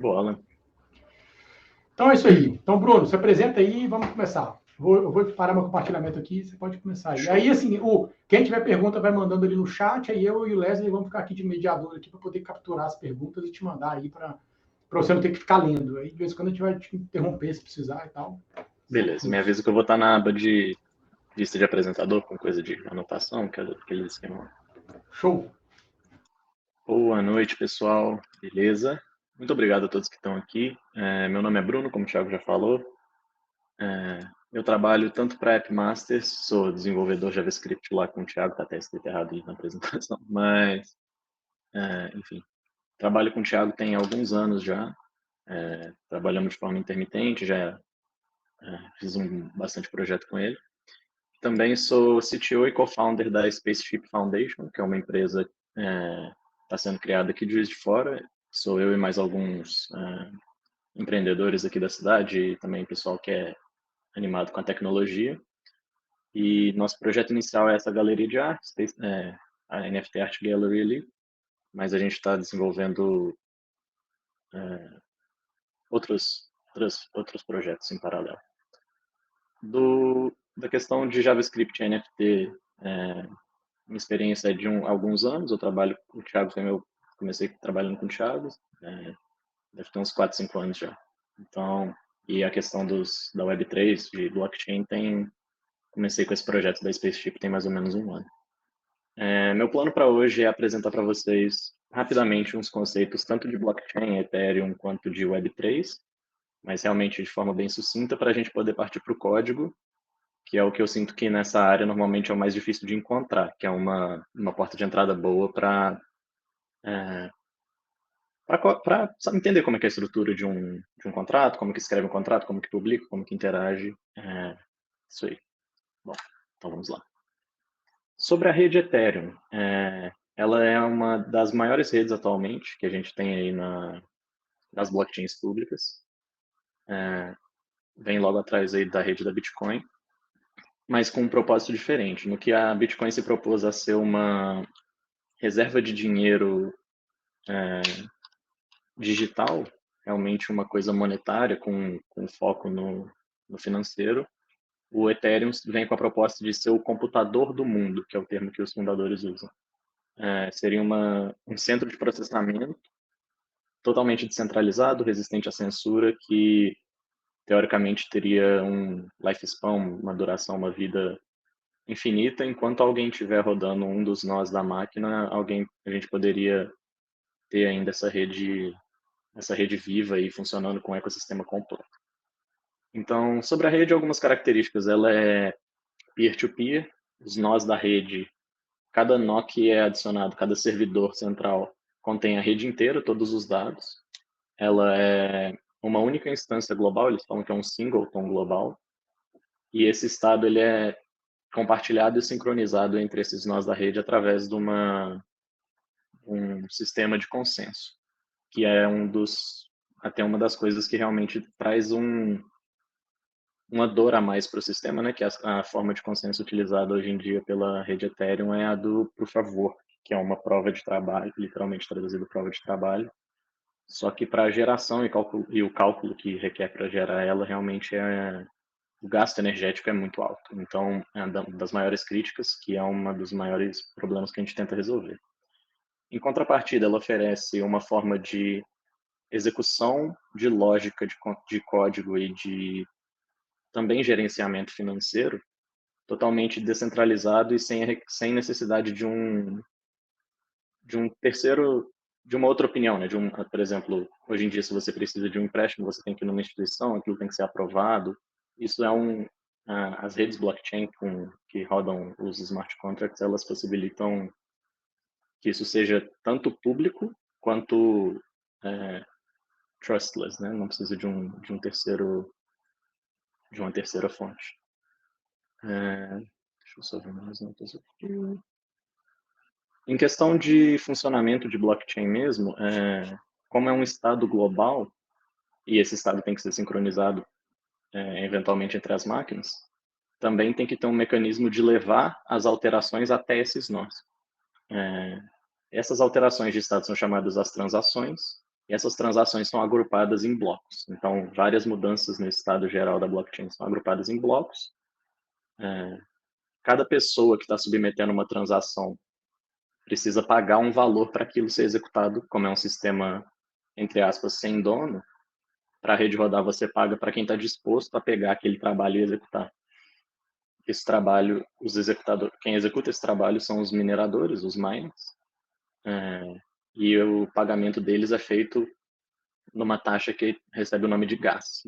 Bola. Então é isso aí. Então, Bruno, se apresenta aí e vamos começar. Eu vou parar meu compartilhamento aqui, você pode começar aí. Show. Aí, assim, quem tiver pergunta vai mandando ali no chat, aí eu e o Leslie vamos ficar aqui de mediador aqui para poder capturar as perguntas e te mandar aí para você não ter que ficar lendo. Aí, de vez em quando, a gente vai te interromper se precisar e tal. Beleza, me avisa que eu vou estar na aba de lista de apresentador, com coisa de anotação, que é aquele esquema. Show! Boa noite, pessoal. Beleza? Muito obrigado a todos que estão aqui. Meu nome é Bruno, como o Thiago já falou. Eu trabalho tanto para AppMasters, sou desenvolvedor JavaScript lá com o Thiago, está até escrito errado ali na apresentação, mas, enfim, trabalho com o Thiago tem alguns anos já. Trabalhamos de forma intermitente, já fiz bastante projeto com ele. Também sou CTO e co-founder da Spaceship Foundation, que é uma empresa que está sendo criada aqui de Juiz de Fora. Sou eu e mais alguns empreendedores aqui da cidade e também pessoal que é animado com a tecnologia. E nosso projeto inicial é essa galeria de arte, a NFT Art Gallery ali, mas a gente está desenvolvendo outros projetos em paralelo. Da questão de JavaScript e NFT, minha experiência é de alguns anos. Eu trabalho com o Thiago, comecei trabalhando com o Thiago, deve ter uns 4, 5 anos já. Então, e a questão da Web3, de blockchain, comecei com esse projeto da Spaceship tem mais ou menos um ano. Meu plano para hoje é apresentar para vocês rapidamente uns conceitos tanto de blockchain, Ethereum, quanto de Web3, mas realmente de forma bem sucinta para a gente poder partir para o código, que é o que eu sinto que nessa área normalmente é o mais difícil de encontrar, que é uma porta de entrada boa para entender como é que é a estrutura de um contrato, como que escreve um contrato, como que publica, como que interage. Isso aí. Bom, então vamos lá. Sobre a rede Ethereum, ela é uma das maiores redes atualmente que a gente tem aí nas blockchains públicas. Vem logo atrás aí da rede da Bitcoin, mas com um propósito diferente. No que a Bitcoin se propôs a ser uma reserva de dinheiro digital, realmente uma coisa monetária com foco no financeiro, o Ethereum vem com a proposta de ser o computador do mundo, que é o termo que os fundadores usam. Seria um centro de processamento totalmente descentralizado, resistente à censura, que teoricamente teria um lifespan, uma duração, uma vida infinita. Enquanto alguém estiver rodando um dos nós da máquina, a gente poderia ter ainda essa rede viva e funcionando com um ecossistema completo. Então, sobre a rede, algumas características. Ela é peer-to-peer, os nós da rede, cada nó que é adicionado, cada servidor central contém a rede inteira, todos os dados. Ela é uma única instância global, eles falam que é um singleton global, e esse estado ele é compartilhado e sincronizado entre esses nós da rede através de um sistema de consenso, que é até uma das coisas que realmente traz uma dor a mais para o sistema, né? Que a forma de consenso utilizada hoje em dia pela rede Ethereum é a do por favor, que é uma prova de trabalho, literalmente traduzido prova de trabalho. Só que para a geração e o cálculo que requer para gerar ela, realmente o gasto energético é muito alto. Então, é uma das maiores críticas, que é um dos maiores problemas que a gente tenta resolver. Em contrapartida, ela oferece uma forma de execução de lógica de código e de também gerenciamento financeiro totalmente descentralizado e sem necessidade de um terceiro, de uma outra opinião, né? Por exemplo, hoje em dia, se você precisa de um empréstimo, você tem que ir numa instituição, aquilo tem que ser aprovado. Isso as redes blockchain que rodam os smart contracts, elas possibilitam que isso seja tanto público quanto trustless, né? Não precisa de uma terceira fonte. Deixa eu só ver mais notas aqui. Em questão de funcionamento de blockchain mesmo, como é um estado global, e esse estado tem que ser sincronizado eventualmente entre as máquinas, também tem que ter um mecanismo de levar as alterações até esses nós. Essas alterações de estado são chamadas as transações, E essas transações são agrupadas em blocos. Então, várias mudanças no estado geral da blockchain são agrupadas em blocos. Cada pessoa que está submetendo uma transação precisa pagar um valor para aquilo ser executado, como é um sistema, entre aspas, sem dono. Para a rede rodar, você paga para quem está disposto a pegar aquele trabalho e executar. Esse trabalho, quem executa esse trabalho são os mineradores, os miners, e o pagamento deles é feito numa taxa que recebe o nome de gas.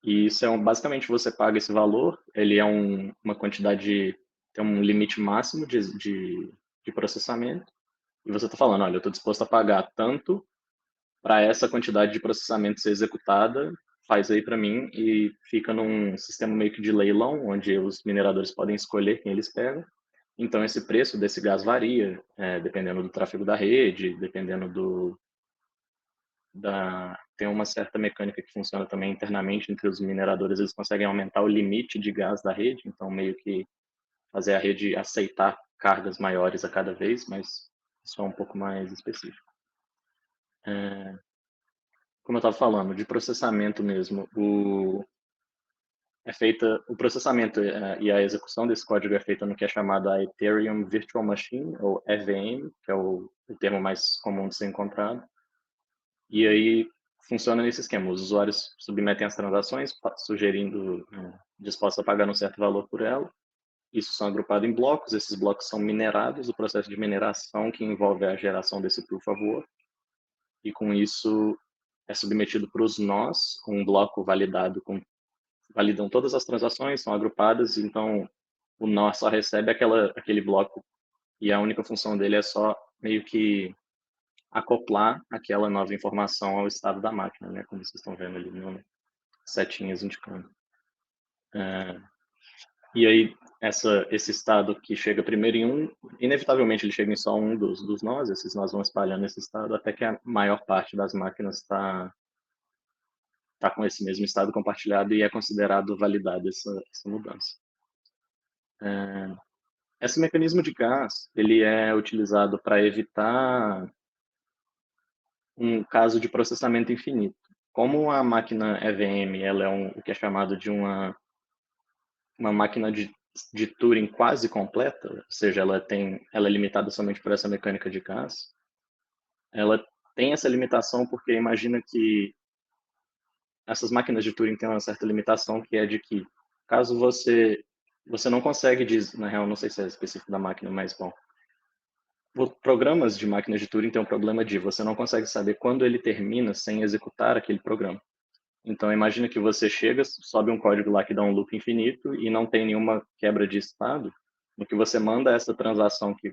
E isso basicamente você paga esse valor, ele é uma quantidade, tem um limite máximo de processamento, e você está falando, olha, eu estou disposto a pagar tanto para essa quantidade de processamento ser executada, faz aí para mim, e fica num sistema meio que de leilão, onde os mineradores podem escolher quem eles pegam. Então, esse preço desse gás varia, dependendo do tráfego da rede, dependendo tem uma certa mecânica que funciona também internamente entre os mineradores, eles conseguem aumentar o limite de gás da rede, então meio que fazer a rede aceitar cargas maiores a cada vez, mas isso é um pouco mais específico. Como eu estava falando, de processamento mesmo, o processamento e a execução desse código é feita no que é chamado a Ethereum Virtual Machine, ou EVM, que é o termo mais comum de ser encontrado. E aí funciona nesse esquema. Os usuários submetem as transações, sugerindo, dispostos a pagar um certo valor por ela. Isso são agrupados em blocos, esses blocos são minerados, o processo de mineração que envolve a geração desse proof of work. E com isso é submetido para os nós, um bloco validado validam todas as transações, são agrupadas, então o nó só recebe aquele bloco e a única função dele é só meio que acoplar aquela nova informação ao estado da máquina, né? Como vocês estão vendo ali no setinhas indicando. E aí esse estado que chega primeiro em inevitavelmente ele chega em só um dos nós, esses nós vão espalhando esse estado até que a maior parte das máquinas está com esse mesmo estado compartilhado e é considerado validada essa mudança. Esse mecanismo de gás, ele é utilizado para evitar um caso de processamento infinito. Como a máquina EVM, ela é o que é chamado de uma máquina de Turing quase completa, ou seja, ela é limitada somente por essa mecânica de gás. Ela tem essa limitação porque imagina que essas máquinas de Turing têm uma certa limitação que é de que caso você não consegue, na real, não sei se é específico da máquina, mas bom, programas de máquinas de Turing têm um problema de você não consegue saber quando ele termina sem executar aquele programa. Então, imagina que você chega, sobe um código lá que dá um loop infinito e não tem nenhuma quebra de estado. No que você manda essa transação que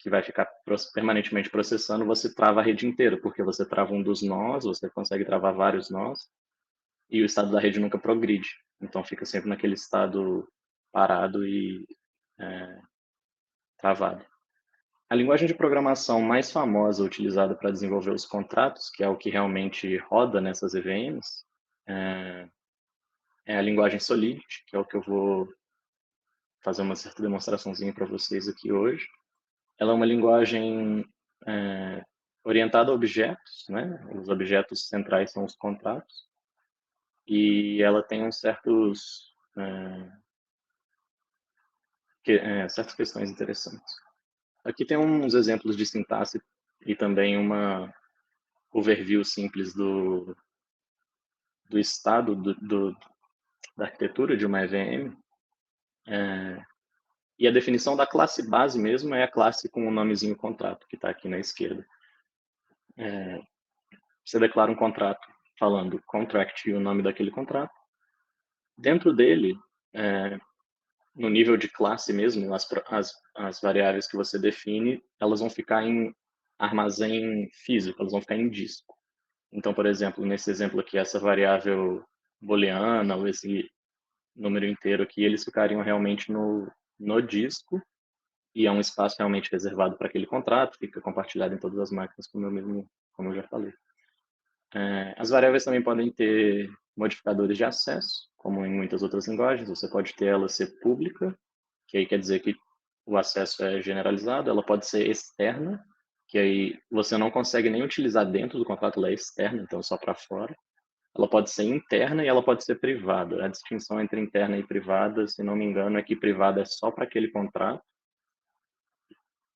vai ficar permanentemente processando, você trava a rede inteira, porque você trava um dos nós, você consegue travar vários nós, e o estado da rede nunca progride. Então, fica sempre naquele estado parado e travado. A linguagem de programação mais famosa utilizada para desenvolver os contratos, que é o que realmente roda nessas EVMs, é a linguagem Solidity, que é o que eu vou fazer uma certa demonstraçãozinha para vocês aqui hoje. Ela é uma linguagem orientada a objetos, né? Os objetos centrais são os contratos, e ela tem uns certas questões interessantes. Aqui tem uns exemplos de sintaxe e também uma overview simples do estado da arquitetura de uma EVM. E a definição da classe base mesmo é a classe com o nomezinho contrato, que está aqui na esquerda. Você declara um contrato falando contract e o nome daquele contrato. Dentro dele, no nível de classe mesmo, as variáveis que você define, elas vão ficar em armazém físico, elas vão ficar em disco. Então, por exemplo, nesse exemplo aqui, essa variável booleana, ou esse número inteiro aqui, eles ficariam realmente no disco, e é um espaço realmente reservado para aquele contrato, fica compartilhado em todas as máquinas, como eu já falei. As variáveis também podem ter modificadores de acesso, como em muitas outras linguagens. Você pode ter ela ser pública, que aí quer dizer que o acesso é generalizado. Ela pode ser externa, que aí você não consegue nem utilizar dentro do contrato, ela é externa, então só para fora. Ela pode ser interna e ela pode ser privada. A distinção entre interna e privada, se não me engano, é que privada é só para aquele contrato.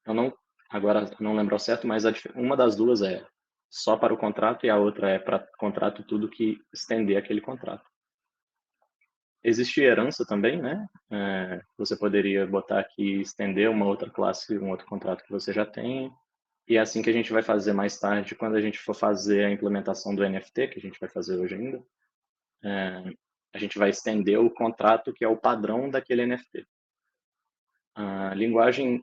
Eu não, agora não lembro ao certo, mas uma das duas é só para o contrato e a outra é para contrato tudo que estender aquele contrato. Existe herança também, né? Você poderia botar aqui, estender uma outra classe, um outro contrato que você já tem. E é assim que a gente vai fazer mais tarde, quando a gente for fazer a implementação do NFT, que a gente vai fazer hoje ainda. A gente vai estender o contrato que é o padrão daquele NFT. A linguagem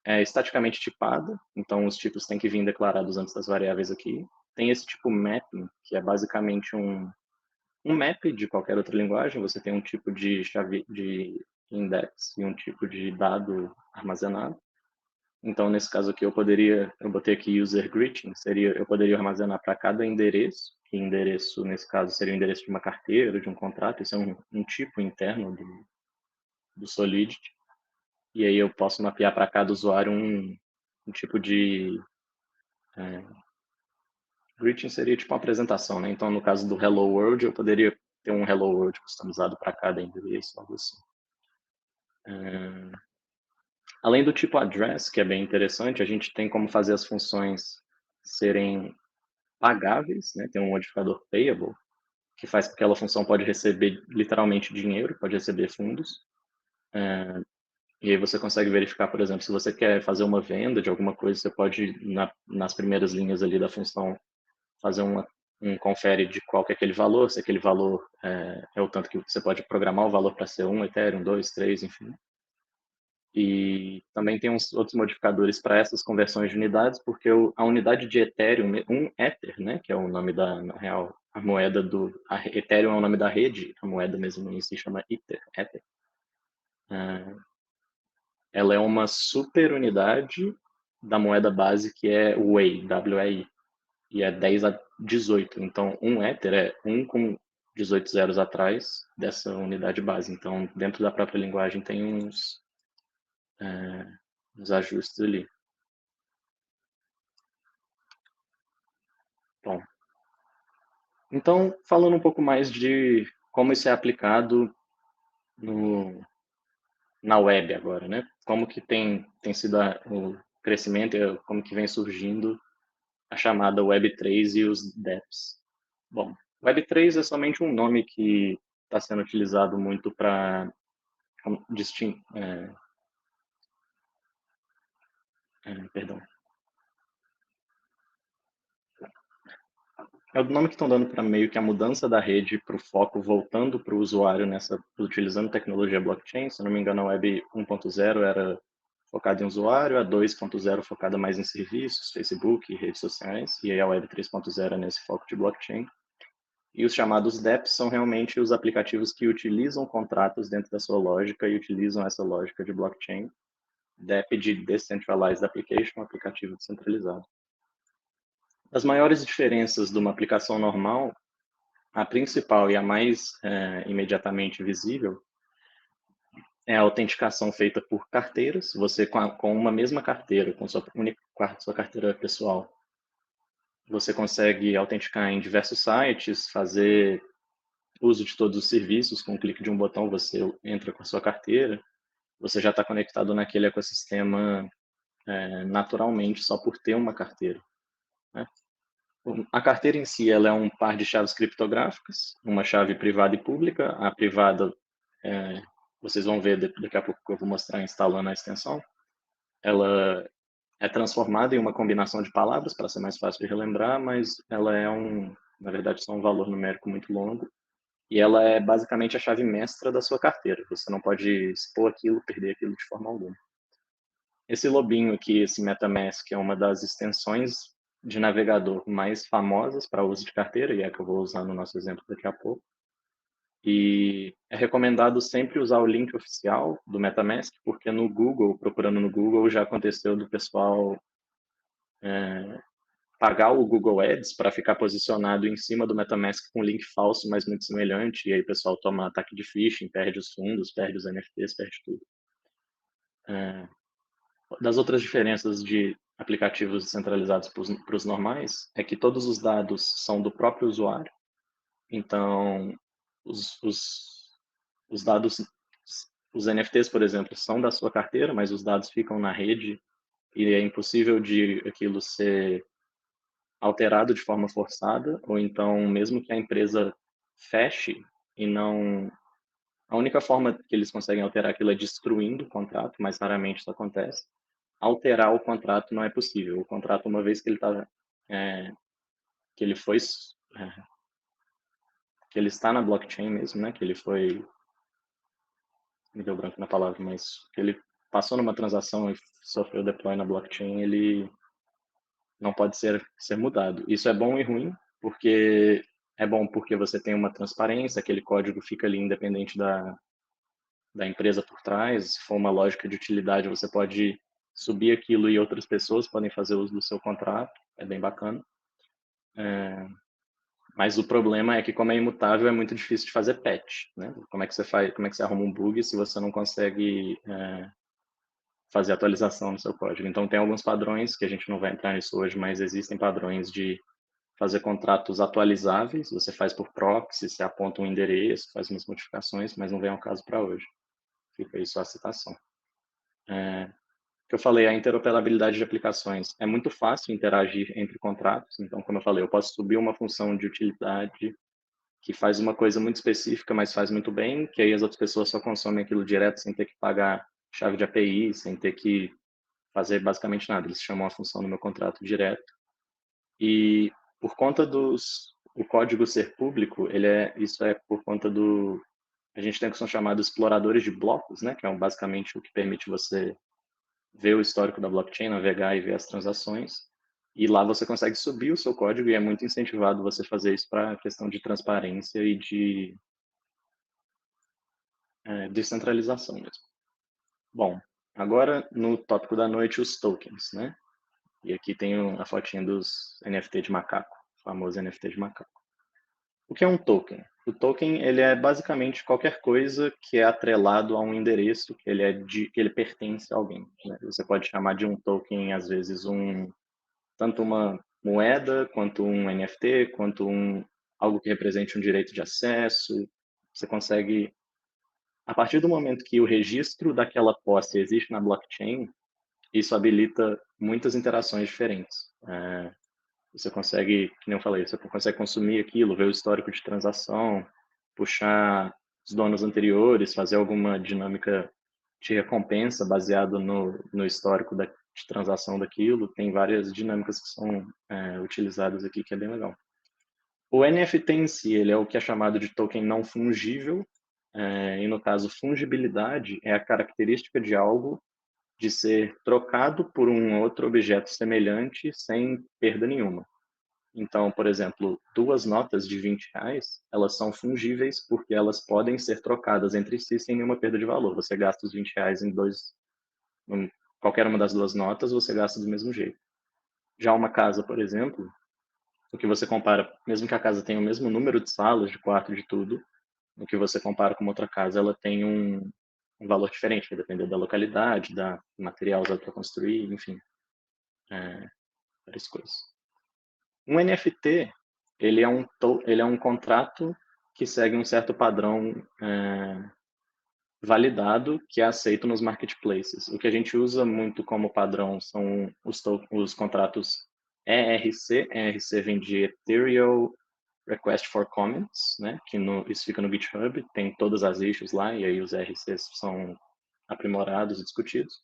é estaticamente tipada, então os tipos têm que vir declarados antes das variáveis aqui. Tem esse tipo mapping, que é basicamente um map de qualquer outra linguagem. Você tem um tipo de chave de index e um tipo de dado armazenado. Então, nesse caso aqui, eu botei aqui user greeting, eu poderia armazenar para cada endereço, que endereço, nesse caso, seria o endereço de uma carteira, de um contrato. Isso é um tipo interno do Solidity. E aí eu posso mapear para cada usuário um tipo de greeting, seria tipo uma apresentação, né? Então, no caso do Hello World, eu poderia ter um Hello World customizado para cada endereço, algo assim. Além do tipo address, que é bem interessante, a gente tem como fazer as funções serem pagáveis, né? Tem um modificador payable, que faz com que aquela função pode receber literalmente dinheiro, pode receber fundos. E aí você consegue verificar, por exemplo, se você quer fazer uma venda de alguma coisa, você pode, nas primeiras linhas ali da função, fazer um confere de qual que é aquele valor, se aquele valor é o tanto que você pode programar o valor para ser 1 Ethereum, 2, 3, enfim. E também tem uns outros modificadores para essas conversões de unidades, porque a unidade de Ethereum, um Ether, né, que é o nome na real, a moeda Ethereum é o nome da rede, a moeda mesmo se chama Ether. Ela é uma super unidade da moeda base que é o WEI, W-E-I, e é 10 a 18. Então, um Ether é 1 com 18 zeros atrás dessa unidade base. Então, dentro da própria linguagem tem uns ajustes ali. Bom, então, falando um pouco mais de como isso é aplicado na web agora, né? Como que tem sido o crescimento, como que vem surgindo a chamada Web3 e os dApps. Bom, Web3 é somente um nome que está sendo utilizado muito para distinguir. Perdão. É o nome que estão dando para meio que a mudança da rede para o foco voltando para o usuário utilizando tecnologia blockchain. Se não me engano, a Web 1.0 era focada em usuário, a 2.0 focada mais em serviços, Facebook, redes sociais, e aí a Web 3.0 é nesse foco de blockchain. E os chamados dApps são realmente os aplicativos que utilizam contratos dentro da sua lógica e utilizam essa lógica de blockchain. dApp de Decentralized Application, aplicativo descentralizado. As maiores diferenças de uma aplicação normal, a principal e a mais imediatamente visível é a autenticação feita por carteiras. Você, com uma mesma carteira, com sua carteira pessoal, você consegue autenticar em diversos sites, fazer uso de todos os serviços. Com um clique de um botão, você entra com a sua carteira. Você já está conectado naquele ecossistema naturalmente, só por ter uma carteira. Né? A carteira em si, ela é um par de chaves criptográficas, uma chave privada e pública. A privada, vocês vão ver daqui a pouco que eu vou mostrar instalando a extensão. Ela é transformada em uma combinação de palavras para ser mais fácil de relembrar, mas ela é na verdade, só um valor numérico muito longo. E ela é basicamente a chave mestra da sua carteira. Você não pode expor aquilo, perder aquilo de forma alguma. Esse lobinho aqui, esse MetaMask, é uma das extensões de navegador mais famosas para uso de carteira, e é que eu vou usar no nosso exemplo daqui a pouco. E é recomendado sempre usar o link oficial do MetaMask, porque no Google, procurando no Google, já aconteceu do pessoal pagar o Google Ads para ficar posicionado em cima do MetaMask com um link falso, mas muito semelhante, e aí o pessoal toma ataque de phishing, perde os fundos, perde os NFTs, perde tudo. Das outras diferenças aplicativos descentralizados para os normais é que todos os dados são do próprio usuário. Então, os dados, os NFTs, por exemplo, são da sua carteira, mas os dados ficam na rede e é impossível de aquilo ser alterado de forma forçada, ou então, mesmo que a empresa feche e não. A única forma que eles conseguem alterar aquilo é destruindo o contrato, mas raramente isso acontece. Alterar o contrato não é possível. O contrato, uma vez que ele está, que ele foi, que ele está na blockchain mesmo, né? Que ele foi, me deu branco na palavra, mas que ele passou numa transação e sofreu deploy na blockchain, ele não pode ser mudado. Isso é bom e ruim, porque é bom porque você tem uma transparência, aquele código fica ali independente da empresa por trás. Se for uma lógica de utilidade, você pode subir aquilo e outras pessoas podem fazer uso do seu contrato, é bem bacana. Mas o problema é que, como é imutável, é muito difícil de fazer patch, né? Como é que você faz, como é que você arruma um bug se você não consegue fazer atualização no seu código? Então, tem alguns padrões que a gente não vai entrar nisso hoje, mas existem padrões de fazer contratos atualizáveis. Você faz por proxy, você aponta um endereço, faz umas modificações, mas não vem ao caso para hoje. Fica aí só a citação. Que eu falei, a interoperabilidade de aplicações. É muito fácil interagir entre contratos. Então, como eu falei, eu posso subir uma função de utilidade que faz uma coisa muito específica, mas faz muito bem, que aí as outras pessoas só consomem aquilo direto sem ter que pagar chave de API, sem ter que fazer basicamente nada. Eles chamam a função no meu contrato direto. E por conta o código ser público, isso é por conta a gente tem o que são chamados exploradores de blocos, né, que é basicamente o que permite você ver o histórico da blockchain, navegar e ver as transações. E lá você consegue subir o seu código e é muito incentivado você fazer isso para a questão de transparência e de descentralização mesmo. Bom, agora no tópico da noite, os tokens, né? E aqui tem a fotinha dos NFT de macaco, o famoso NFT de macaco. O que é um token? O token ele é basicamente qualquer coisa que é atrelado a um endereço que ele pertence a alguém. Né? Você pode chamar de um token às vezes tanto uma moeda quanto um NFT, quanto algo que represente um direito de acesso. Você consegue, a partir do momento que o registro daquela posse existe na blockchain, isso habilita muitas interações diferentes. Você consegue, como eu falei, você consegue consumir aquilo, ver o histórico de transação, puxar os donos anteriores, fazer alguma dinâmica de recompensa baseado no histórico de transação daquilo. Tem várias dinâmicas que são utilizadas aqui, que é bem legal. O NFT em si, ele é o que é chamado de token não fungível, e no caso, fungibilidade é a característica de algo de ser trocado por um outro objeto semelhante sem perda nenhuma. Então, por exemplo, duas notas de R$ 20, elas são fungíveis porque elas podem ser trocadas entre si sem nenhuma perda de valor. Você gasta os R$ 20 em qualquer uma das duas notas, você gasta do mesmo jeito. Já uma casa, por exemplo, o que você compara, mesmo que a casa tenha o mesmo número de salas, de quarto, de tudo, o que você compara com uma outra casa, ela tem um valor diferente, vai depender da localidade, da material usado para construir, enfim, várias coisas. Um NFT, ele é um contrato que segue um certo padrão validado que é aceito nos marketplaces. O que a gente usa muito como padrão são os contratos ERC. ERC vem de Ethereum Request for Comments, né? Isso fica no GitHub, tem todas as issues lá, e aí os ERCs são aprimorados e discutidos.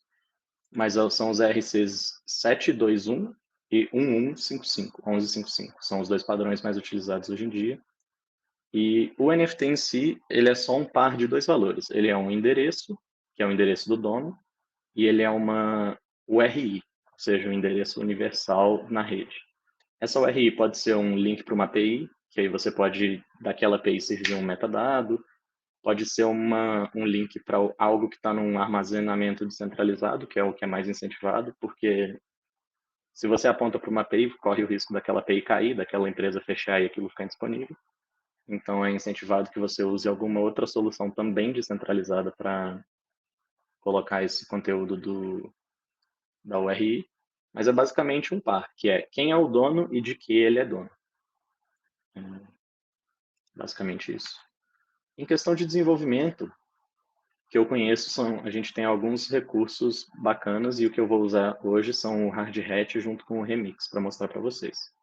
Mas são os ERCs 721 e 1155. São os dois padrões mais utilizados hoje em dia. E o NFT em si, ele é só um par de dois valores. Ele é um endereço, que é o endereço do dono, e ele é uma URI, ou seja, um endereço universal na rede. Essa URI pode ser um link para uma API, que aí você pode, daquela API, servir um metadado, pode ser um link para algo que está num armazenamento descentralizado, que é o que é mais incentivado, porque se você aponta para uma API, corre o risco daquela API cair, daquela empresa fechar e aquilo ficar indisponível. Então, é incentivado que você use alguma outra solução também descentralizada para colocar esse conteúdo da URI. Mas é basicamente um par, que é quem é o dono e de que ele é dono. Basicamente isso. Em questão de desenvolvimento, que eu conheço, a gente tem alguns recursos bacanas e o que eu vou usar hoje são o Hard Hat junto com o Remix para mostrar para vocês.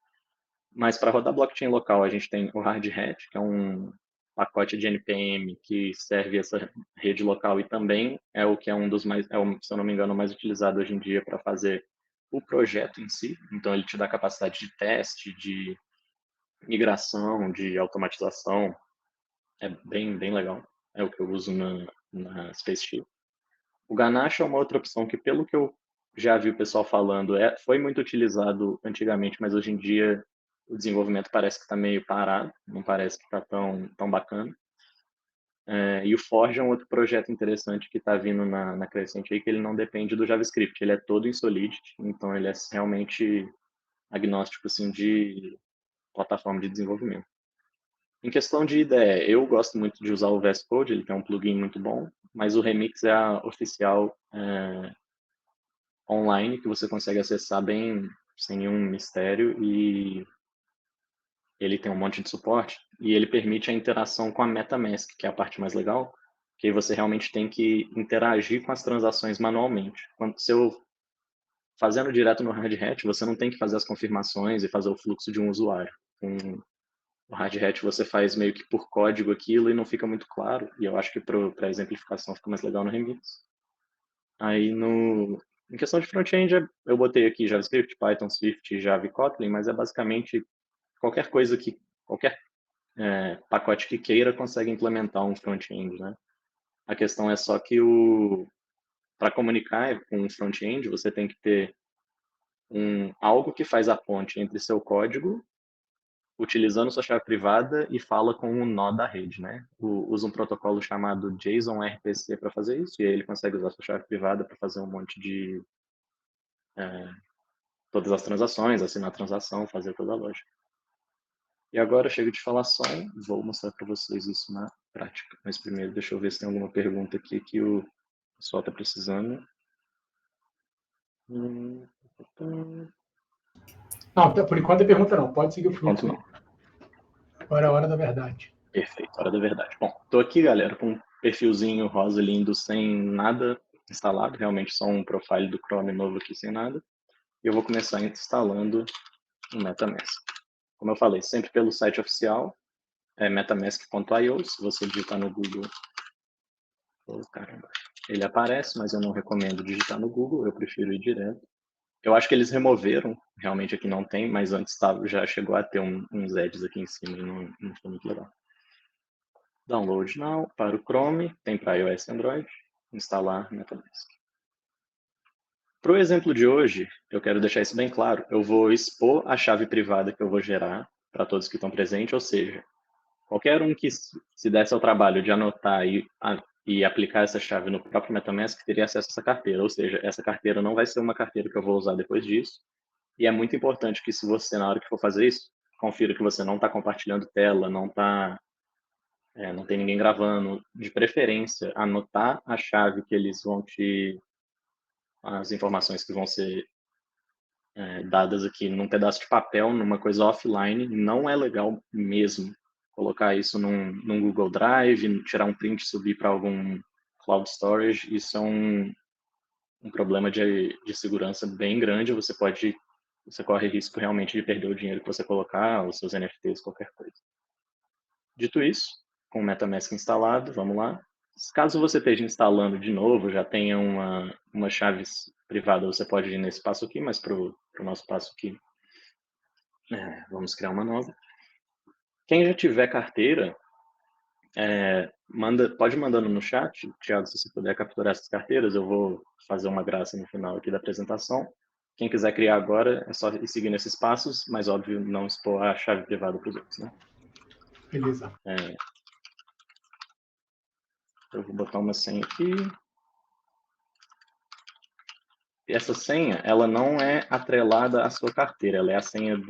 Mas para rodar blockchain local, a gente tem o Hard Hat, que é um pacote de NPM que serve essa rede local e também é o que é um dos mais, se eu não me engano, o mais utilizado hoje em dia para fazer o projeto em si. Então ele te dá capacidade de teste, de migração, de automatização. É bem legal. É o que eu uso na Spaceship. O Ganache é uma outra opção que, pelo que eu já vi o pessoal falando, foi muito utilizado antigamente, mas hoje em dia o desenvolvimento parece que está meio parado, não parece que está tão bacana. E o Forge é um outro projeto interessante que está vindo na crescente aí, que ele não depende do JavaScript, ele é todo em Solidity, então ele é realmente agnóstico assim, de plataforma de desenvolvimento. Em questão de IDE, eu gosto muito de usar o VS Code, ele tem um plugin muito bom, mas o Remix é a oficial online que você consegue acessar bem sem nenhum mistério e ele tem um monte de suporte e ele permite a interação com a MetaMask, que é a parte mais legal, que aí você realmente tem que interagir com as transações manualmente. Quando se eu fazendo direto no Hard Hat, você não tem que fazer as confirmações e fazer o fluxo de um usuário. Com o Hard Hat você faz meio que por código aquilo e não fica muito claro. E eu acho que para exemplificação fica mais legal no Remix. Aí em questão de front-end, eu botei aqui JavaScript, Python, Swift, Java e Kotlin, mas é basicamente qualquer pacote que queira consegue implementar um front-end, né? A questão é só que para comunicar com o front-end, você tem que ter algo que faz a ponte entre seu código, utilizando sua chave privada e fala com o nó da rede, né? Usa um protocolo chamado JSON RPC para fazer isso, e aí ele consegue usar sua chave privada para fazer um monte de todas as transações, assinar a transação, fazer toda a lógica. E agora chego de falação, vou mostrar para vocês isso na prática. Mas primeiro deixa eu ver se tem alguma pergunta aqui que o pessoal está precisando. Não, por enquanto a pergunta não. Pode seguir o fluxo. Não. Agora é a hora da verdade. Perfeito, hora da verdade. Bom, estou aqui, galera, com um perfilzinho rosa lindo, sem nada instalado, realmente só um profile do Chrome novo aqui sem nada. E eu vou começar instalando o MetaMask. Como eu falei, sempre pelo site oficial, é metamask.io. Se você digitar no Google, caramba, ele aparece, mas eu não recomendo digitar no Google, eu prefiro ir direto. Eu acho que eles removeram, realmente aqui não tem, mas antes já chegou a ter uns ads aqui em cima e não foi muito legal. Download now para o Chrome, tem para iOS e Android, instalar MetaMask. Para o exemplo de hoje, eu quero deixar isso bem claro, eu vou expor a chave privada que eu vou gerar para todos que estão presentes, ou seja, qualquer um que se desse ao trabalho de anotar e aplicar essa chave no próprio MetaMask teria acesso a essa carteira, ou seja, essa carteira não vai ser uma carteira que eu vou usar depois disso, e é muito importante que se você, na hora que for fazer isso, confira que você não está compartilhando tela, não tem ninguém gravando, de preferência, anotar a chave que eles vão as informações que vão ser dadas aqui num pedaço de papel, numa coisa offline, não é legal mesmo colocar isso num Google Drive, tirar um print e subir para algum cloud storage, isso é um problema de segurança bem grande, você corre risco realmente de perder o dinheiro que você colocar, os seus NFTs, qualquer coisa. Dito isso, com o MetaMask instalado, vamos lá. Caso você esteja instalando de novo, já tenha uma chave privada, você pode ir nesse passo aqui, mas para o nosso passo aqui, vamos criar uma nova. Quem já tiver carteira, pode ir mandando no chat, Thiago, se você puder capturar essas carteiras, eu vou fazer uma graça no final aqui da apresentação. Quem quiser criar agora, é só ir seguindo esses passos, mas óbvio, não expor a chave privada para os outros, né? Beleza. Eu vou botar uma senha aqui. Essa senha, ela não é atrelada à sua carteira, ela é a senha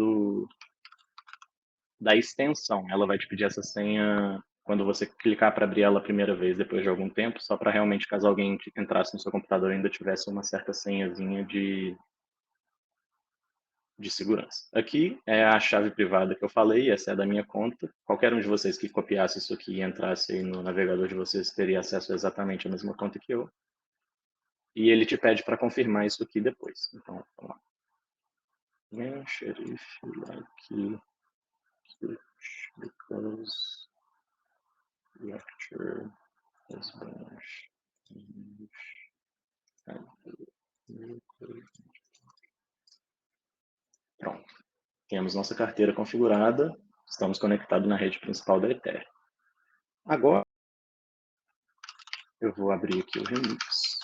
da extensão. Ela vai te pedir essa senha quando você clicar para abrir ela a primeira vez, depois de algum tempo, só para realmente, caso alguém entrasse no seu computador e ainda tivesse uma certa senhazinha de segurança. Aqui é a chave privada que eu falei, essa é da minha conta. Qualquer um de vocês que copiasse isso aqui e entrasse aí no navegador de vocês teria acesso a exatamente a mesma conta que eu. E ele te pede para confirmar isso aqui depois. Então, vamos lá. Sheriff, like, switch, because lecture has been Pronto. Temos nossa carteira configurada. Estamos conectados na rede principal da Ethereum. Agora, eu vou abrir aqui o Remix.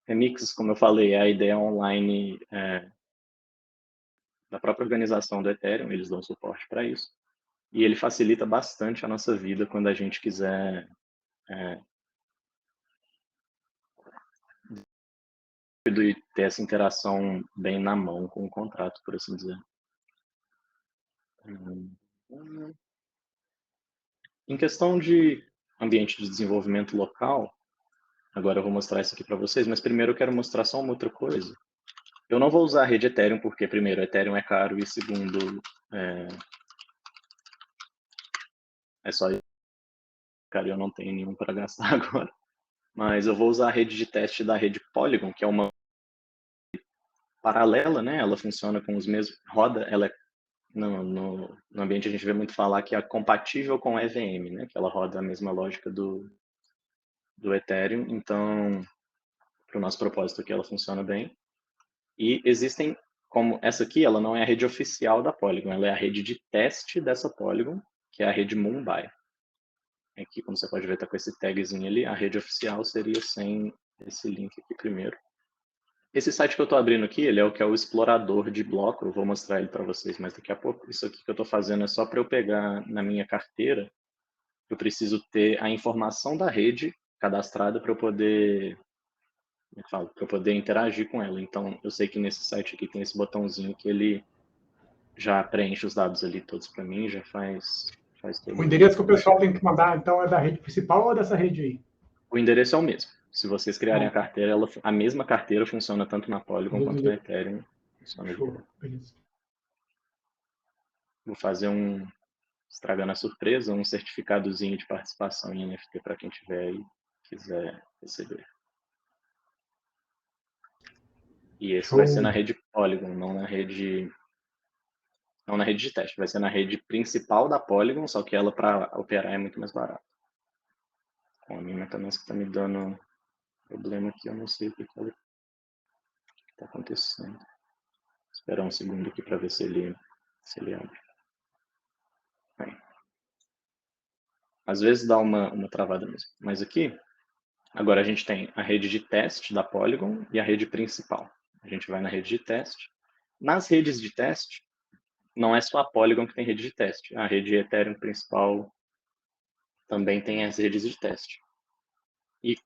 Remix, como eu falei, é a ideia online da própria organização do Ethereum. Eles dão suporte para isso. E ele facilita bastante a nossa vida quando a gente quiser e ter essa interação bem na mão com o contrato, por assim dizer. Em questão de ambiente de desenvolvimento local, agora eu vou mostrar isso aqui para vocês, mas primeiro eu quero mostrar só uma outra coisa. Eu não vou usar a rede Ethereum porque, primeiro, Ethereum é caro e, segundo, é só cara, eu não tenho nenhum para gastar agora. Mas eu vou usar a rede de teste da rede Polygon, que é uma paralela, né? Ela funciona com os mesmos, roda, ela é no ambiente a gente vê muito falar que é compatível com EVM, né? Que ela roda a mesma lógica do Ethereum. Então, para o nosso propósito aqui, ela funciona bem. E existem, como essa aqui, ela não é a rede oficial da Polygon, ela é a rede de teste dessa Polygon, que é a rede Mumbai. Aqui, como você pode ver, está com esse tagzinho ali. A rede oficial seria sem esse link aqui primeiro. Esse site que eu estou abrindo aqui, ele é o que é o explorador de bloco. Eu vou mostrar ele para vocês mais daqui a pouco. Isso aqui que eu estou fazendo é só para eu pegar na minha carteira. Eu preciso ter a informação da rede cadastrada para eu poder, para eu poder interagir com ela. Então, eu sei que nesse site aqui tem esse botãozinho que ele já preenche os dados ali todos para mim, já faz todo O endereço que o o pessoal tem que mandar, então, é da rede principal ou dessa rede aí? O endereço é o mesmo. Se vocês criarem a carteira, a mesma carteira funciona tanto na Polygon quanto na Ethereum. Funciona de boa. Vou fazer estragando a surpresa, um certificadozinho de participação em NFT para quem tiver aí, quiser receber. E esse vai ser na rede Polygon, não na rede de teste. Vai ser na rede principal da Polygon, só que ela para operar é muito mais barata. Com a minha MetaMask está me dando problema aqui, eu não sei o que está acontecendo. Vou esperar um segundo aqui para ver se ele abre. Bem, às vezes dá uma travada mesmo. Mas aqui, agora a gente tem a rede de teste da Polygon e a rede principal. A gente vai na rede de teste. Nas redes de teste, não é só a Polygon que tem rede de teste. A rede Ethereum principal também tem as redes de teste. E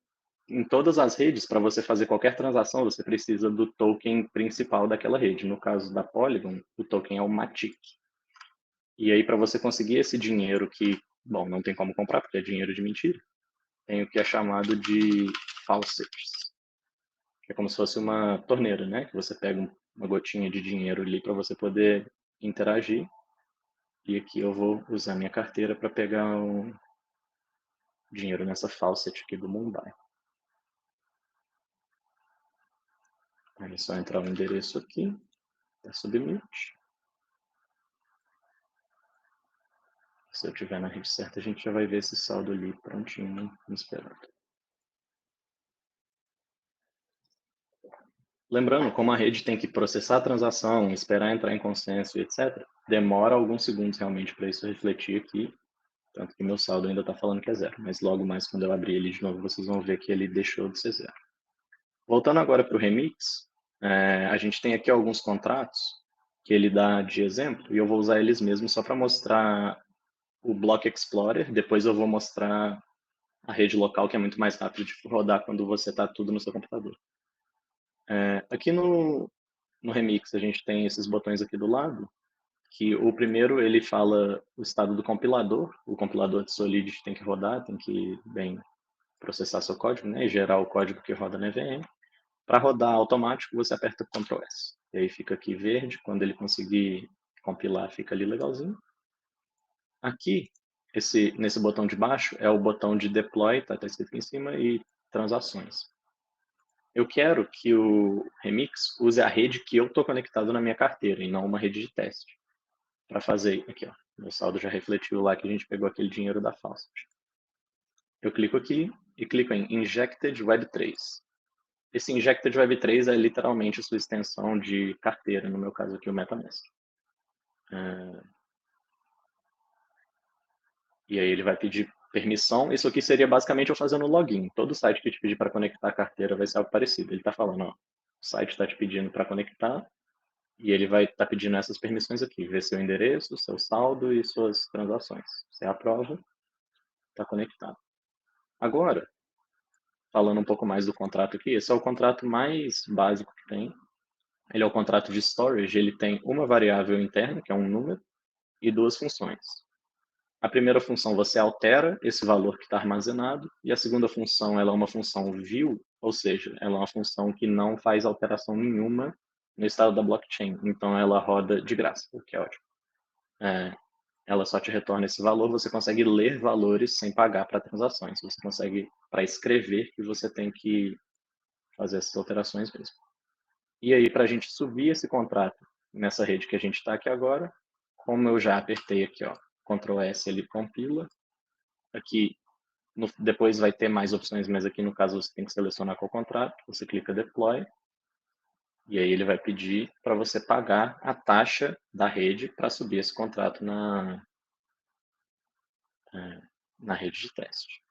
em todas as redes, para você fazer qualquer transação, você precisa do token principal daquela rede. No caso da Polygon, o token é o Matic. E aí, para você conseguir esse dinheiro que, bom, não tem como comprar, porque é dinheiro de mentira, tem o que é chamado de faucets, que é como se fosse uma torneira, né? Que você pega uma gotinha de dinheiro ali para você poder interagir. E aqui eu vou usar minha carteira para pegar o dinheiro nessa faucet aqui do Mumbai. Aí é só entrar o endereço aqui, da Submit. Se eu tiver na rede certa, a gente já vai ver esse saldo ali prontinho, me esperando. Lembrando, como a rede tem que processar a transação, esperar entrar em consenso, etc., demora alguns segundos realmente para isso refletir aqui. Tanto que meu saldo ainda está falando que é zero. Mas logo mais, quando eu abrir ele de novo, vocês vão ver que ele deixou de ser zero. Voltando agora para o Remix, a gente tem aqui alguns contratos que ele dá de exemplo, e eu vou usar eles mesmos só para mostrar o Block Explorer. Depois eu vou mostrar a rede local, que é muito mais rápido de rodar quando você está tudo no seu computador. Aqui no Remix, a gente tem esses botões aqui do lado, que o primeiro ele fala o estado do compilador. O compilador de Solidity tem que rodar, tem que bem processar seu código, né, e gerar o código que roda na EVM. Para rodar automático, você aperta Ctrl+S. E aí fica aqui verde, quando ele conseguir compilar, fica ali legalzinho. Aqui, nesse botão de baixo, é o botão de deploy, tá escrito aqui em cima, e transações. Eu quero que o Remix use a rede que eu estou conectado na minha carteira, e não uma rede de teste. Para fazer, aqui ó, meu saldo já refletiu lá que a gente pegou aquele dinheiro da Faucet. Eu clico aqui e clico em Injected Web 3. Esse Injected Web 3 é literalmente a sua extensão de carteira, no meu caso aqui o MetaMask. E aí ele vai pedir permissão. Isso aqui seria basicamente eu fazendo login. Todo site que te pedir para conectar a carteira vai ser algo parecido. Ele está falando, ó, o site está te pedindo para conectar e ele vai estar pedindo essas permissões aqui. Ver seu endereço, seu saldo e suas transações. Você aprova, está conectado. Agora, falando um pouco mais do contrato aqui, esse é o contrato mais básico que tem. Ele é o contrato de storage, ele tem uma variável interna, que é um número, e duas funções. A primeira função você altera esse valor que está armazenado, e a segunda função ela é uma função view, ou seja, ela é uma função que não faz alteração nenhuma no estado da blockchain. Então ela roda de graça, o que é ótimo. Ela só te retorna esse valor, você consegue ler valores sem pagar para transações. Você consegue, para escrever, que você tem que fazer essas alterações mesmo. E aí, para a gente subir esse contrato nessa rede que a gente está aqui agora, como eu já apertei aqui, ó, Ctrl S, ele compila. Aqui, depois vai ter mais opções, mas aqui no caso você tem que selecionar qual contrato. Você clica Deploy. E aí ele vai pedir para você pagar a taxa da rede para subir esse contrato na rede de teste.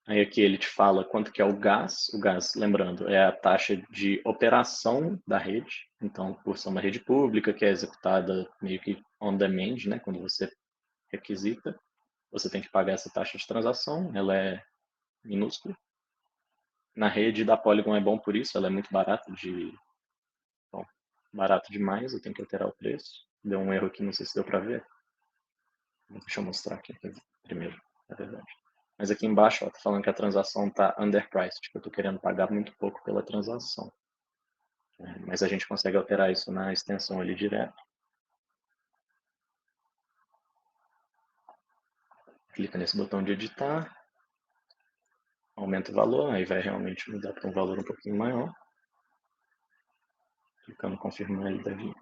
Aí aqui ele te fala quanto que é o gás. O gás, lembrando, é a taxa de operação da rede. Então, por ser uma rede pública que é executada meio que on demand, né, quando você requisita, você tem que pagar essa taxa de transação. Ela é minúscula. Na rede da Polygon é bom por isso, ela é muito barata Bom, barato demais, eu tenho que alterar o preço. Deu um erro aqui, não sei se deu para ver. Deixa eu mostrar aqui primeiro, é verdade. Mas aqui embaixo, ó, tá falando que a transação tá underpriced, tipo, eu tô querendo pagar muito pouco pela transação. Mas a gente consegue alterar isso na extensão ali direto. Clica nesse botão de editar. Aumenta o valor, aí vai realmente mudar para um valor um pouquinho maior. Clicando em confirmar, ele deve ir.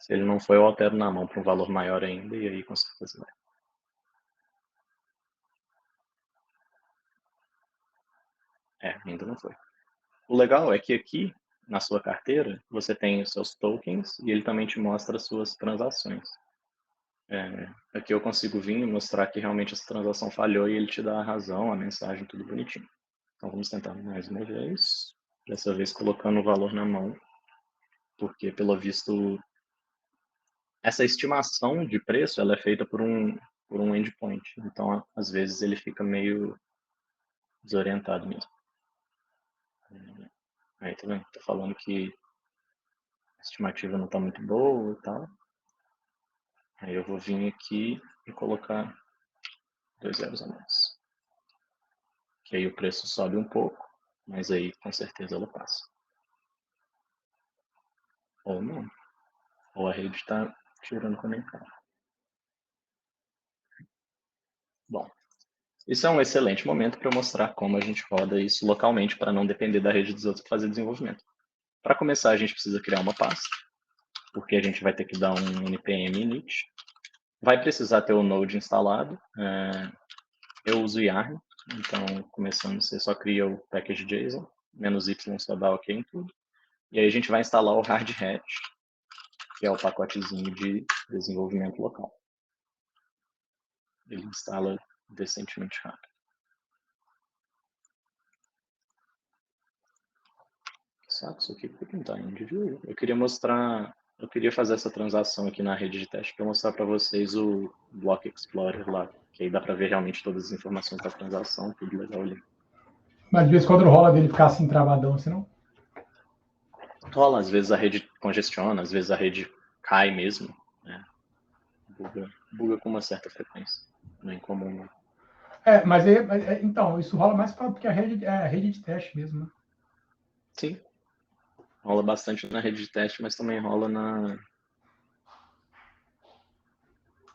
Se ele não for, eu altero na mão para um valor maior ainda, e aí com certeza vai. Ainda não foi. O legal é que aqui, na sua carteira, você tem os seus tokens e ele também te mostra as suas transações. Aqui eu consigo vir e mostrar que realmente essa transação falhou e ele te dá a razão, a mensagem, tudo bonitinho. Então vamos tentar mais uma vez, dessa vez colocando o valor na mão, porque pelo visto essa estimação de preço ela é feita por um endpoint, então às vezes ele fica meio desorientado mesmo. Aí tá vendo? Tô falando que a estimativa não está muito boa e tal. Aí eu vou vir aqui e colocar 2 zeros a mais. Que aí o preço sobe um pouco, mas aí com certeza ela passa. Ou não. Ou a rede está tirando conectado. Bom, isso é um excelente momento para eu mostrar como a gente roda isso localmente para não depender da rede dos outros para fazer desenvolvimento. Para começar, a gente precisa criar uma pasta, porque a gente vai ter que dar um npm init. Vai precisar ter o Node instalado. Eu uso Yarn, então começando, você só cria o package JSON, -y só dá ok em tudo. E aí a gente vai instalar o Hard Hat, que é o pacotezinho de desenvolvimento local. Ele instala decentemente rápido. Saco, isso aqui por que não tá indo, viu? Eu queria fazer essa transação aqui na rede de teste para mostrar para vocês o Block Explorer lá, que aí dá para ver realmente todas as informações da transação, tudo legal ali. Mas de vez em quando rola dele ficar assim travadão, assim não? Rola, às vezes a rede congestiona, às vezes a rede cai mesmo, né? Buga com uma certa frequência, não é incomum não. Então, isso rola mais porque a rede é a rede de teste mesmo, né? Sim. Rola bastante na rede de teste, mas também rola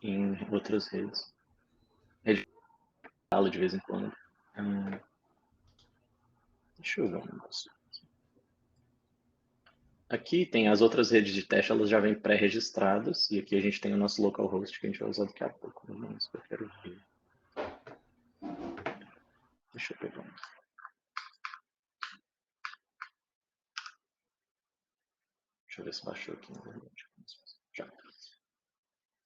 em outras redes. Rede de vez em quando. Deixa eu ver um negócio. Aqui tem as outras redes de teste, elas já vêm pré-registradas. E aqui a gente tem o nosso localhost que a gente vai usar daqui a pouco. Mas eu quero ver. Deixa eu pegar um. Deixa eu ver se baixou aqui, na verdade. Já.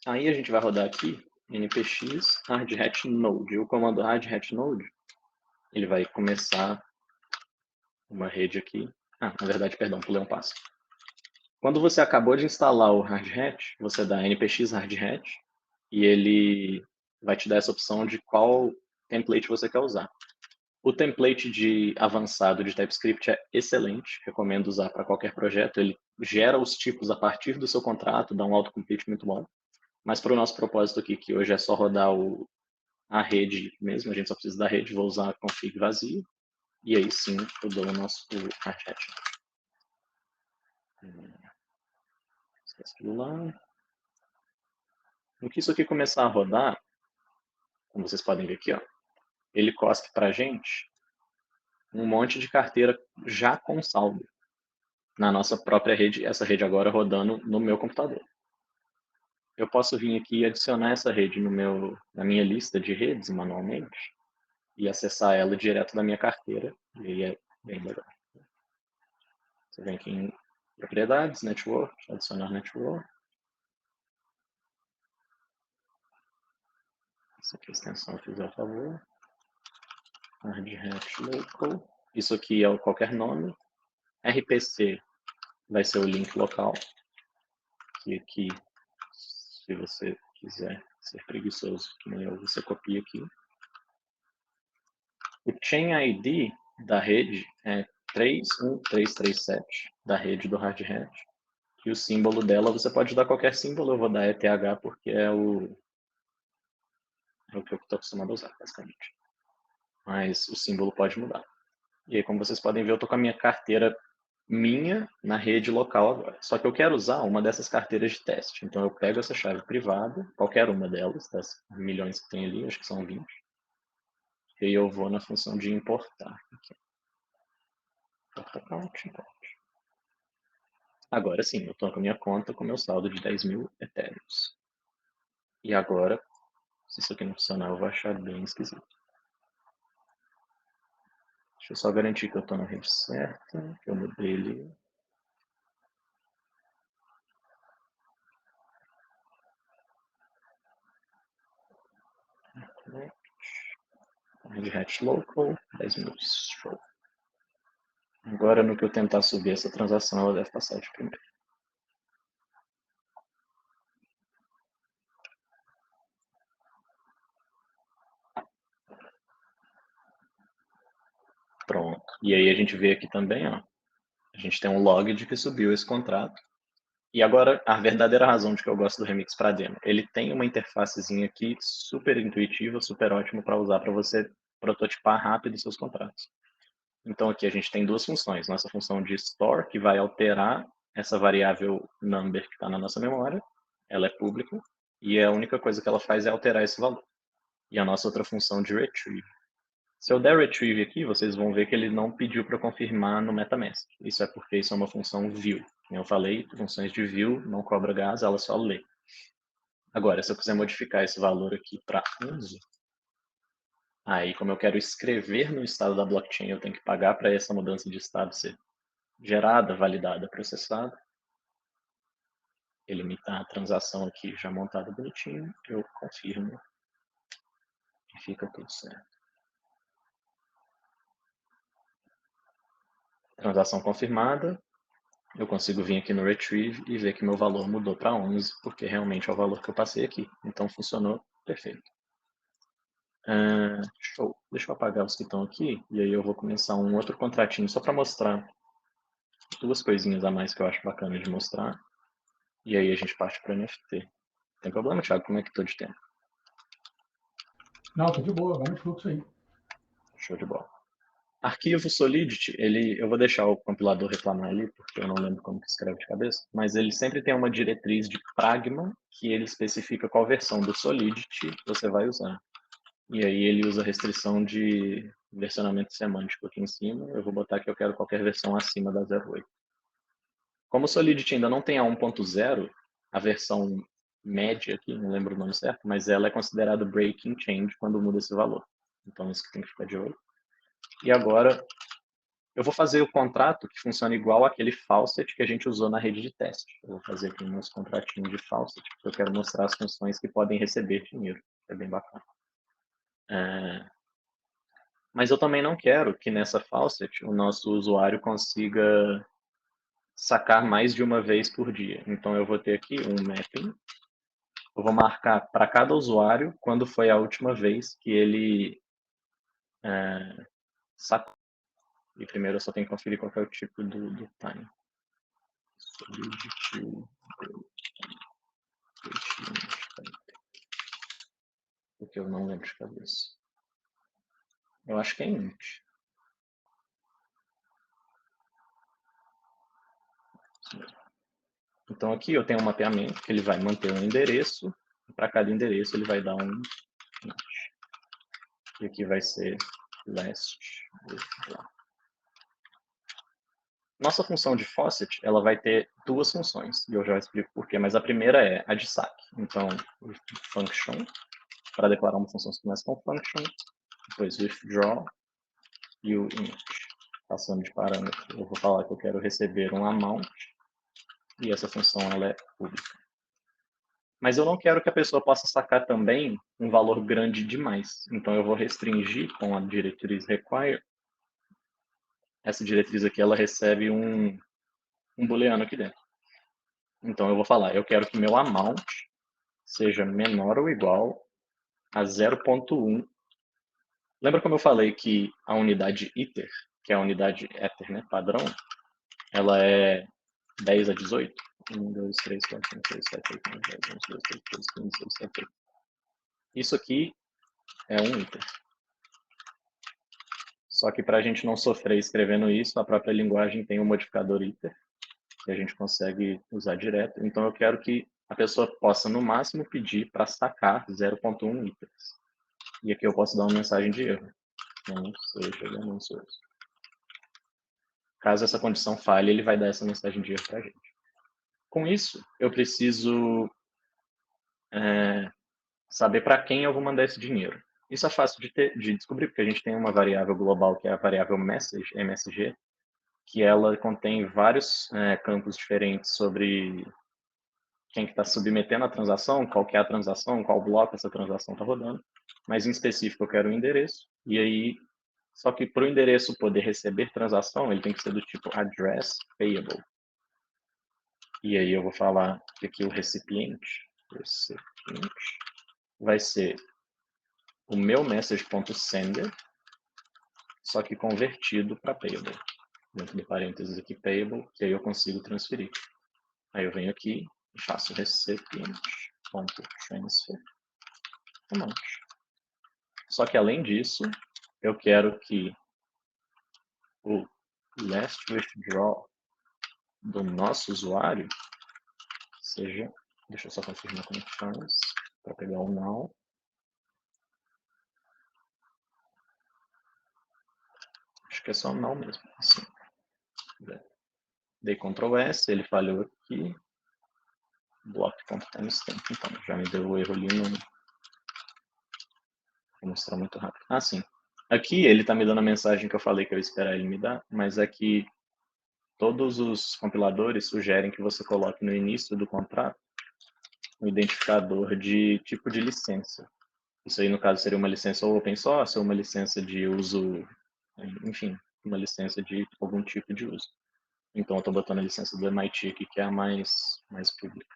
Aí a gente vai rodar aqui npx hardhat node. E o comando hardhat node, ele vai começar uma rede aqui. Na verdade, perdão, pulei um passo. Quando você acabou de instalar o hardhat, você dá npx hardhat e ele vai te dar essa opção de qual template você quer usar. O template de avançado de TypeScript é excelente, recomendo usar para qualquer projeto. Ele gera os tipos a partir do seu contrato, dá um autocomplete muito bom. Mas para o nosso propósito aqui, que hoje é só rodar a rede mesmo, a gente só precisa da rede, vou usar a config vazio. E aí sim, eu dou o nosso hardhat. Esquece aquilo lá. No que isso aqui começar a rodar, como vocês podem ver aqui, ó, ele cospe para a gente um monte de carteira já com saldo na nossa própria rede, essa rede agora rodando no meu computador. Eu posso vir aqui e adicionar essa rede na minha lista de redes manualmente e acessar ela direto da minha carteira, e aí é bem legal. Você vem aqui em propriedades, network, adicionar network. Essa aqui é a extensão, eu fiz a favor. Hardhat local. Isso aqui é qualquer nome. RPC vai ser o link local. E aqui, se você quiser ser preguiçoso, que nem eu, você copia aqui. O chain ID da rede é 31337, da rede do hardhat. E o símbolo dela, você pode dar qualquer símbolo, eu vou dar ETH porque é o que eu estou acostumado a usar, basicamente. Mas o símbolo pode mudar. E aí, como vocês podem ver, eu estou com a minha carteira na rede local agora. Só que eu quero usar uma dessas carteiras de teste. Então eu pego essa chave privada, qualquer uma delas, das milhões que tem ali, acho que são 20. E aí eu vou na função de importar. Aqui. Import. Agora sim, eu estou com a minha conta com meu saldo de 10.000 etéreos. E agora, se isso aqui não funcionar, eu vou achar bem esquisito. Deixa eu só garantir que eu estou na rede certa, que eu mudei ele. Hardhat local, 10.000, show. Agora, no que eu tentar subir essa transação, ela deve passar de primeiro. Pronto. E aí a gente vê aqui também, ó, a gente tem um log de que subiu esse contrato. E agora, a verdadeira razão de que eu gosto do Remix para demo. Ele tem uma interfacezinha aqui super intuitiva, super ótima para usar para você prototipar rápido seus contratos. Então aqui a gente tem duas funções. Nossa função de store, que vai alterar essa variável number que está na nossa memória. Ela é pública. E a única coisa que ela faz é alterar esse valor. E a nossa outra função de retrieve. Se eu der retrieve aqui, vocês vão ver que ele não pediu para confirmar no MetaMask. Isso é porque isso é uma função view. Como eu falei, funções de view não cobra gas, ela só lê. Agora, se eu quiser modificar esse valor aqui para 11, aí como eu quero escrever no estado da blockchain, eu tenho que pagar para essa mudança de estado ser gerada, validada, processada. Ele me dá a transação aqui já montada bonitinho, eu confirmo e fica tudo certo. Transação confirmada, eu consigo vir aqui no Retrieve e ver que meu valor mudou para 11, porque realmente é o valor que eu passei aqui. Então funcionou perfeito. Show. Deixa eu apagar os que estão aqui e aí eu vou começar um outro contratinho só para mostrar duas coisinhas a mais que eu acho bacana de mostrar. E aí a gente parte para NFT. Tem problema, Thiago? Como é que estou de tempo? Não, tô de boa, vamos de fluxo aí. Show de bola. Arquivo Solidity, eu vou deixar o compilador reclamar ali, porque eu não lembro como que escreve de cabeça, mas ele sempre tem uma diretriz de pragma que ele especifica qual versão do Solidity você vai usar. E aí ele usa a restrição de versionamento semântico aqui em cima. Eu vou botar que eu quero qualquer versão acima da 0.8. Como o Solidity ainda não tem a 1.0, a versão média aqui, não lembro o nome certo, mas ela é considerada breaking change quando muda esse valor. Então isso que tem que ficar de olho. E agora eu vou fazer o contrato que funciona igual aquele faucet que a gente usou na rede de teste. Eu vou fazer aqui meus contratinhos de faucet, porque eu quero mostrar as funções que podem receber dinheiro. É bem bacana. Mas eu também não quero que nessa faucet o nosso usuário consiga sacar mais de uma vez por dia. Então eu vou ter aqui um mapping. Eu vou marcar para cada usuário quando foi a última vez que ele sacou. E primeiro eu só tenho que conferir qual é o tipo do time. Porque eu não lembro de cabeça. Eu acho que é int. Então aqui eu tenho um mapeamento que ele vai manter um endereço. E para cada endereço ele vai dar um int. E aqui vai ser last withdraw. Nossa função de faucet, ela vai ter duas funções, e eu já explico por quê, mas a primeira é a de saque. Então, function, para declarar uma função que começa com function, depois withdraw e o int. Passando de parâmetro, eu vou falar que eu quero receber um amount, e essa função ela é pública. Mas eu não quero que a pessoa possa sacar também um valor grande demais. Então eu vou restringir com a diretriz require. Essa diretriz aqui ela recebe um booleano aqui dentro. Então eu vou falar, eu quero que meu amount seja menor ou igual a 0.1. Lembra como eu falei que a unidade iter, que é a unidade ether, né, padrão, ela é 10 a 18? 1, 2, 3, 4, 5, 6, 7, 8, 9, 10, 11, 12, 13, 14, 15, 16, 17, 18. Isso aqui é um iter. Só que para a gente não sofrer escrevendo isso, a própria linguagem tem um modificador iter, que a gente consegue usar direto. Então eu quero que a pessoa possa, no máximo, pedir para sacar 0.1 iters. E aqui eu posso dar uma mensagem de erro. Não seja ganancioso. Caso essa condição falhe, ele vai dar essa mensagem de erro para a gente. Com isso, eu preciso saber para quem eu vou mandar esse dinheiro. Isso é fácil de descobrir, porque a gente tem uma variável global, que é a variável message, MSG, que ela contém vários campos diferentes sobre quem que está submetendo a transação, qual que é a transação, qual bloco essa transação está rodando. Mas, em específico, eu quero o endereço. E aí, só que para o endereço poder receber transação, ele tem que ser do tipo address payable. E aí eu vou falar que aqui o recipiente vai ser o meu message.sender, só que convertido para payable. Dentro do parênteses aqui, payable, que aí eu consigo transferir. Aí eu venho aqui e faço recipient.transfer amount. Só que além disso, eu quero que o last withdraw do nosso usuário seja, deixa eu só confirmar como que faz, para pegar o now. Acho que é só now mesmo, assim. Dei Ctrl S, ele falhou aqui, block.timestamp, então já me deu o erro ali no... Vou mostrar muito rápido. Ah, sim. Aqui ele está me dando a mensagem que eu falei que eu ia esperar ele me dar, mas aqui todos os compiladores sugerem que você coloque no início do contrato um identificador de tipo de licença. Isso aí, no caso, seria uma licença open source ou uma licença de uso, enfim, uma licença de algum tipo de uso. Então, eu estou botando a licença do MIT aqui, que é a mais pública.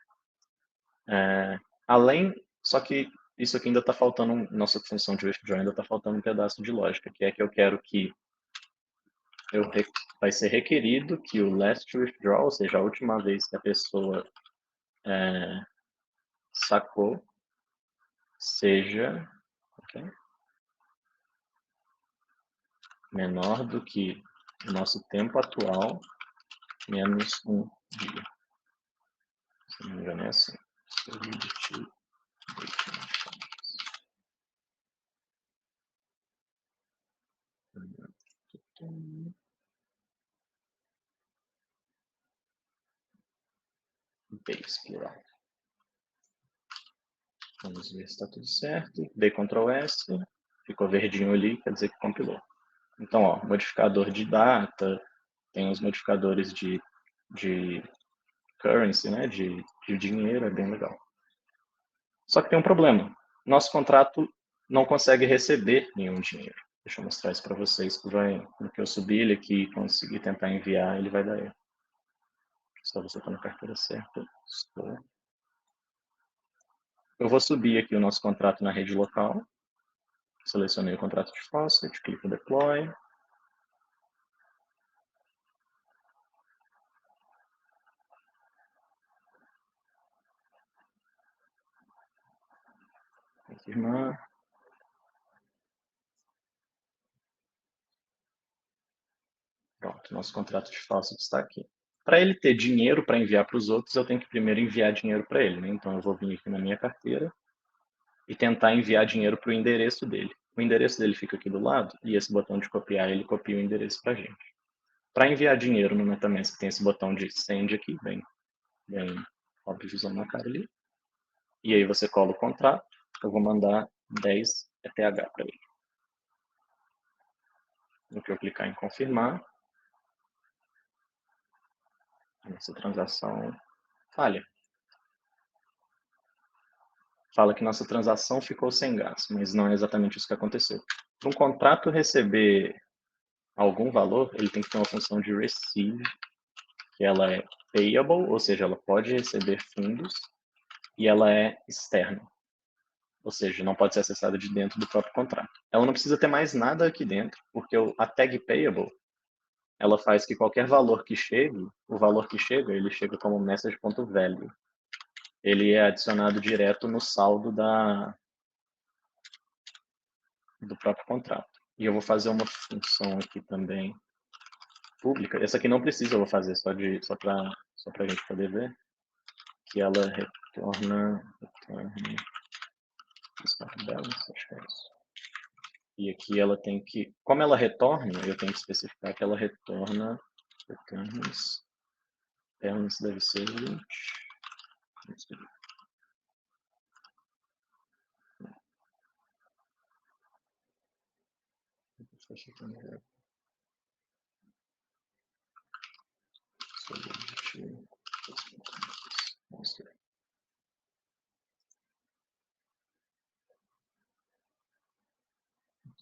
Só que isso aqui ainda está faltando, nossa função de withdraw ainda está faltando um pedaço de lógica, que é que eu quero que vai ser requerido que o last withdraw, ou seja, a última vez que a pessoa sacou, seja menor do que o nosso tempo atual menos um dia. Se não me engano é assim. Solidity breaking points. Base plural. Vamos ver se está tudo certo. Dei Ctrl S, ficou verdinho ali, quer dizer que compilou. Então, ó, modificador de data, tem os modificadores de currency, né, de dinheiro, é bem legal. Só que tem um problema. Nosso contrato não consegue receber nenhum dinheiro. Deixa eu mostrar isso para vocês, que no que eu subir ele aqui e conseguir tentar enviar, ele vai dar erro. Só você está na carteira certa. Estou. Eu vou subir aqui o nosso contrato na rede local. Selecionei o contrato de faucet, clico Deploy. Confirmar. Pronto, nosso contrato de faucet está aqui. Para ele ter dinheiro para enviar para os outros, eu tenho que primeiro enviar dinheiro para ele. Né? Então, eu vou vir aqui na minha carteira e tentar enviar dinheiro para o endereço dele. O endereço dele fica aqui do lado, e esse botão de copiar, ele copia o endereço para a gente. Para enviar dinheiro no MetaMask, tem esse botão de Send aqui, bem óbvio, usando na cara ali. E aí você cola o contrato, eu vou mandar 10 ETH para ele. No que eu clicar em confirmar, a nossa transação falha. Fala que nossa transação ficou sem gás, mas não é exatamente isso que aconteceu. Para um contrato receber algum valor, ele tem que ter uma função de receive, que ela é payable, ou seja, ela pode receber fundos, e ela é externa, ou seja, não pode ser acessada de dentro do próprio contrato. Ela não precisa ter mais nada aqui dentro, porque a tag payable, ela faz que qualquer valor que chegue, o valor que chega, ele chega como message.value. Ele é adicionado direto no saldo do próprio contrato. E eu vou fazer uma função aqui também pública. Essa aqui não precisa, eu vou fazer só para a gente poder ver, que ela retorna balance, acho que é isso. E aqui ela tem que, como ela retorna, eu tenho que especificar que ela retorna returns, balance deve ser 20.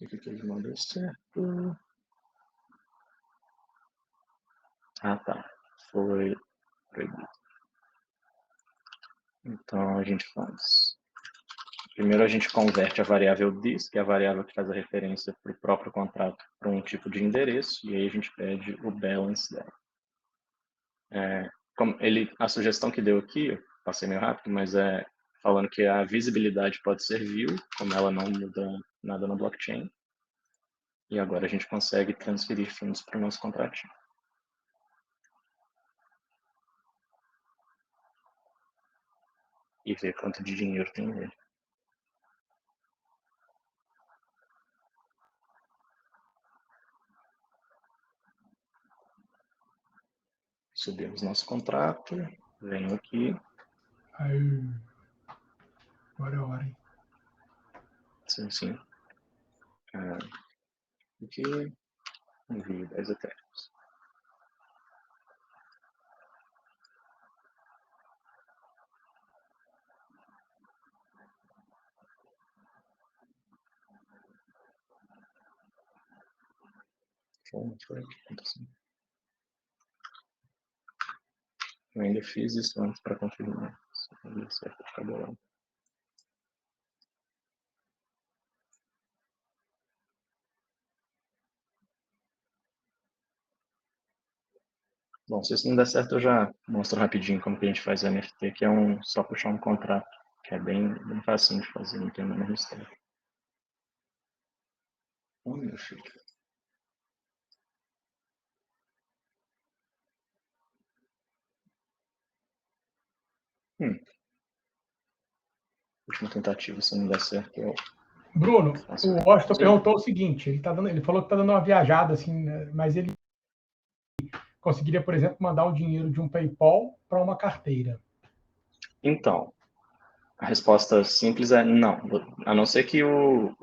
O que ele mandou certo? Ah, tá. Foi proibido. Então a gente faz. Primeiro a gente converte a variável this, que é a variável que faz a referência para o próprio contrato, para um tipo de endereço, e aí a gente pede o balance dela. A sugestão que deu aqui, passei meio rápido, mas é falando que a visibilidade pode ser view, como ela não muda nada no blockchain. E agora a gente consegue transferir fundos para o nosso contratinho. E ver quanto de dinheiro tem nele. Subimos nosso contrato, venho aqui. Aí, agora é a hora, hein? Sim. Aqui, envio 10 Ethereums. Foi aqui, acontecendo. Eu ainda fiz isso antes para confirmar se deu certo de cada lado. Bom, se isso não der certo, eu já mostro rapidinho como que a gente faz o NFT, que é só puxar um contrato, que é bem facinho de fazer, não tem nenhum mistério. Meu filho. Última tentativa, se não der certo, eu... Bruno, o Washington perguntou o seguinte, ele falou que está dando uma viajada, assim, né, mas ele conseguiria, por exemplo, mandar o dinheiro de um PayPal para uma carteira. Então, a resposta simples é não. A não ser que eu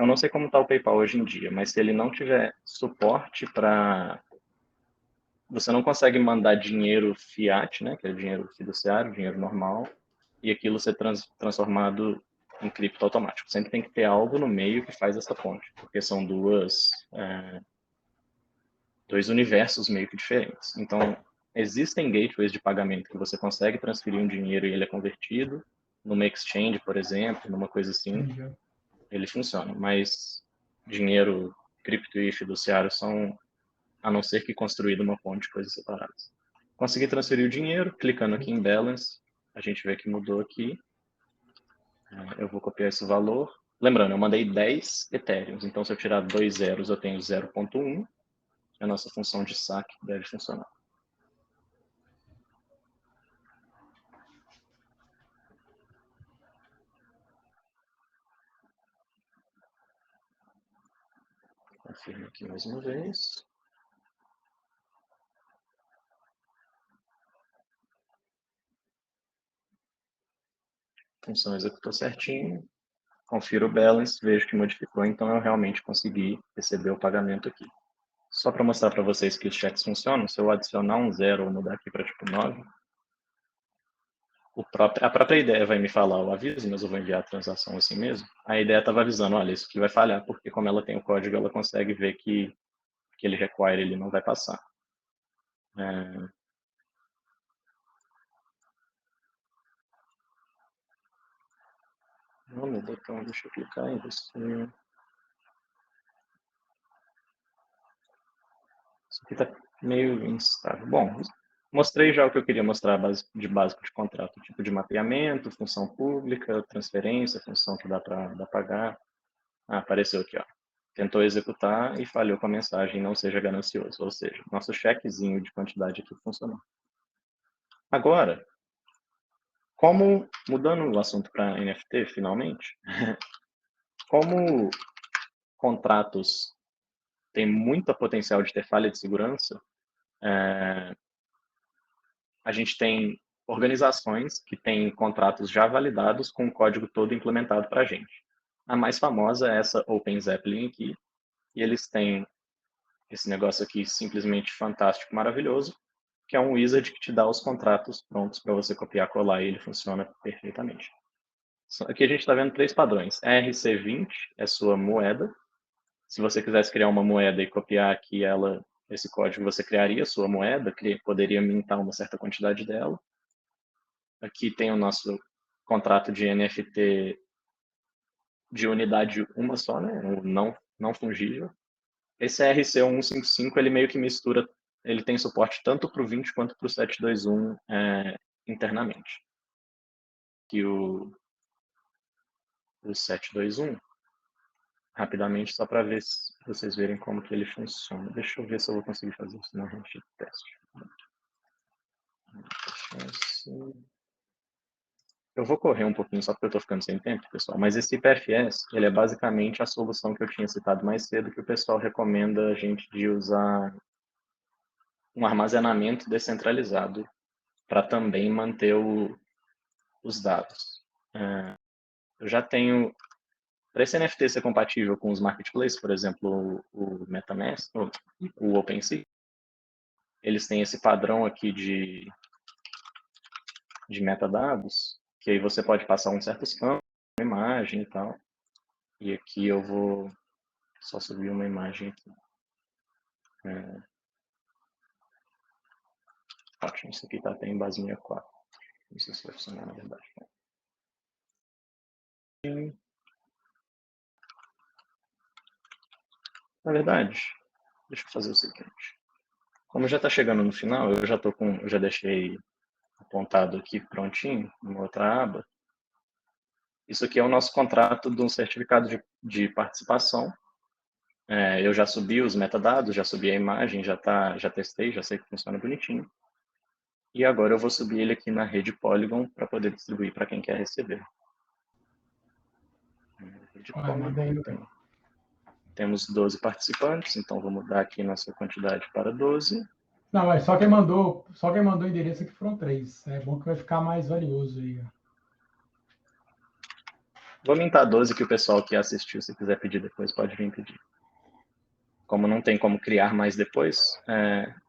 não sei como está o PayPal hoje em dia, mas se ele não tiver suporte para... Você não consegue mandar dinheiro fiat, né, que é dinheiro fiduciário, dinheiro normal, e aquilo ser transformado em cripto automático. Sempre tem que ter algo no meio que faz essa ponte, porque são dois universos meio que diferentes. Então, existem gateways de pagamento que você consegue transferir um dinheiro e ele é convertido, numa exchange, por exemplo, numa coisa assim, ele funciona. Mas dinheiro cripto e fiduciário são, a não ser que construído uma ponte, coisas separadas. Consegui transferir o dinheiro, clicando aqui em Balance, a gente vê que mudou aqui. Eu vou copiar esse valor. Lembrando, eu mandei 10 Ethereums, então se eu tirar 2 zeros, eu tenho 0.1. A nossa função de saque deve funcionar. Confirmo aqui mais uma vez. A função executou certinho. Confiro o balance, vejo que modificou, então eu realmente consegui receber o pagamento aqui. Só para mostrar para vocês que os cheques funcionam, se eu adicionar um 0 ou mudar aqui para tipo 9, a própria ideia vai me falar o aviso, mas eu vou enviar a transação assim mesmo. A ideia estava avisando, olha, isso aqui vai falhar, porque como ela tem o código, ela consegue ver que aquele require ele não vai passar. No botão, deixa eu clicar em você. Isso aqui está meio instável. Bom, mostrei já o que eu queria mostrar de básico de contrato. Tipo de mapeamento, função pública, transferência, função que dá para pagar. Apareceu aqui, ó. Tentou executar e falhou com a mensagem não seja ganancioso. Ou seja, nosso chequezinho de quantidade aqui funcionou. Agora, mudando o assunto para NFT, finalmente, como contratos têm muito potencial de ter falha de segurança, a gente tem organizações que têm contratos já validados com o código todo implementado para a gente. A mais famosa é essa Open Zeppelin aqui, e eles têm esse negócio aqui simplesmente fantástico, maravilhoso, que é um wizard que te dá os contratos prontos para você copiar, colar e ele funciona perfeitamente. Aqui a gente está vendo 3 padrões. ERC20 é sua moeda. Se você quisesse criar uma moeda e copiar aqui esse código, você criaria a sua moeda, poderia mintar uma certa quantidade dela. Aqui tem o nosso contrato de NFT de unidade uma só, né? O não fungível. Esse ERC155, ele meio que mistura, ele tem suporte tanto para o 20 quanto para o 721 internamente. E o 721, rapidamente, só para ver se vocês verem como que ele funciona. Deixa eu ver se eu vou conseguir fazer isso na rede de teste. Eu vou correr um pouquinho só porque eu estou ficando sem tempo, pessoal, mas esse IPFS, ele é basicamente a solução que eu tinha citado mais cedo, que o pessoal recomenda a gente de usar um armazenamento descentralizado para também manter os dados. Eu já tenho, para esse NFT ser compatível com os marketplaces, por exemplo, o MetaMask, o OpenSea, eles têm esse padrão aqui de metadados, que aí você pode passar um certo campos, uma imagem e tal. E aqui eu vou só subir uma imagem aqui. Ótimo, isso aqui está até em base 64. Não sei se vai funcionar na verdade. Na verdade, deixa eu fazer o seguinte. Como já está chegando no final, eu já deixei apontado aqui prontinho, numa outra aba. Isso aqui é o nosso contrato de um certificado de participação. Eu já subi os metadados, já subi a imagem, já testei, já sei que funciona bonitinho. E agora eu vou subir ele aqui na rede Polygon para poder distribuir para quem quer receber. Manda aí, então. Temos 12 participantes, então vou mudar aqui nossa quantidade para 12. Não, mas só quem mandou o endereço aqui foram 3. É bom que vai ficar mais valioso aí. Vou aumentar 12 que o pessoal que assistiu, se quiser pedir depois, pode vir pedir. Como não tem como criar mais depois,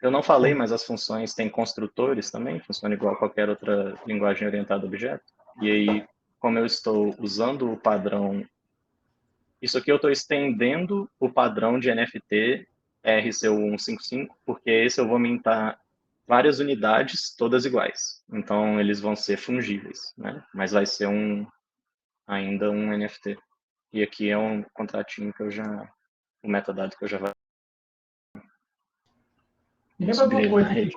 eu não falei, mas as funções têm construtores também, funciona igual a qualquer outra linguagem orientada a objeto. E aí, como eu estou usando o padrão, isso aqui eu estou estendendo o padrão de NFT RCU155, porque esse eu vou aumentar várias unidades, todas iguais. Então, eles vão ser fungíveis, né? Mas vai ser ainda um NFT. E aqui é um contratinho que o metadado que eu já vou. E lembra de uma coisa, que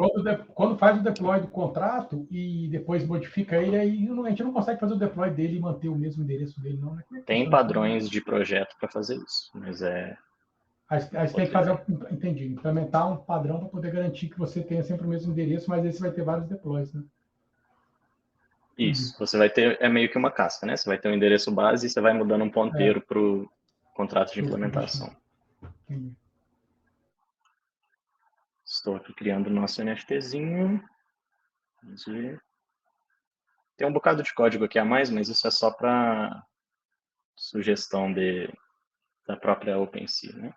quando faz o deploy do contrato e depois modifica ele, aí a gente não consegue fazer o deploy dele e manter o mesmo endereço dele, não, né? Tem padrões de projeto para fazer isso, mas Aí você tem que fazer, entendi, implementar um padrão para poder garantir que você tenha sempre o mesmo endereço, mas aí você vai ter vários deploys, né? Isso, você vai ter, é meio que uma casca, né? Você vai ter um endereço base e você vai mudando um ponteiro para o contrato de implementação. Entendi. Estou aqui criando o nosso NFTzinho. Vamos ver. Tem um bocado de código aqui a mais, mas isso é só para sugestão da própria OpenSea, né?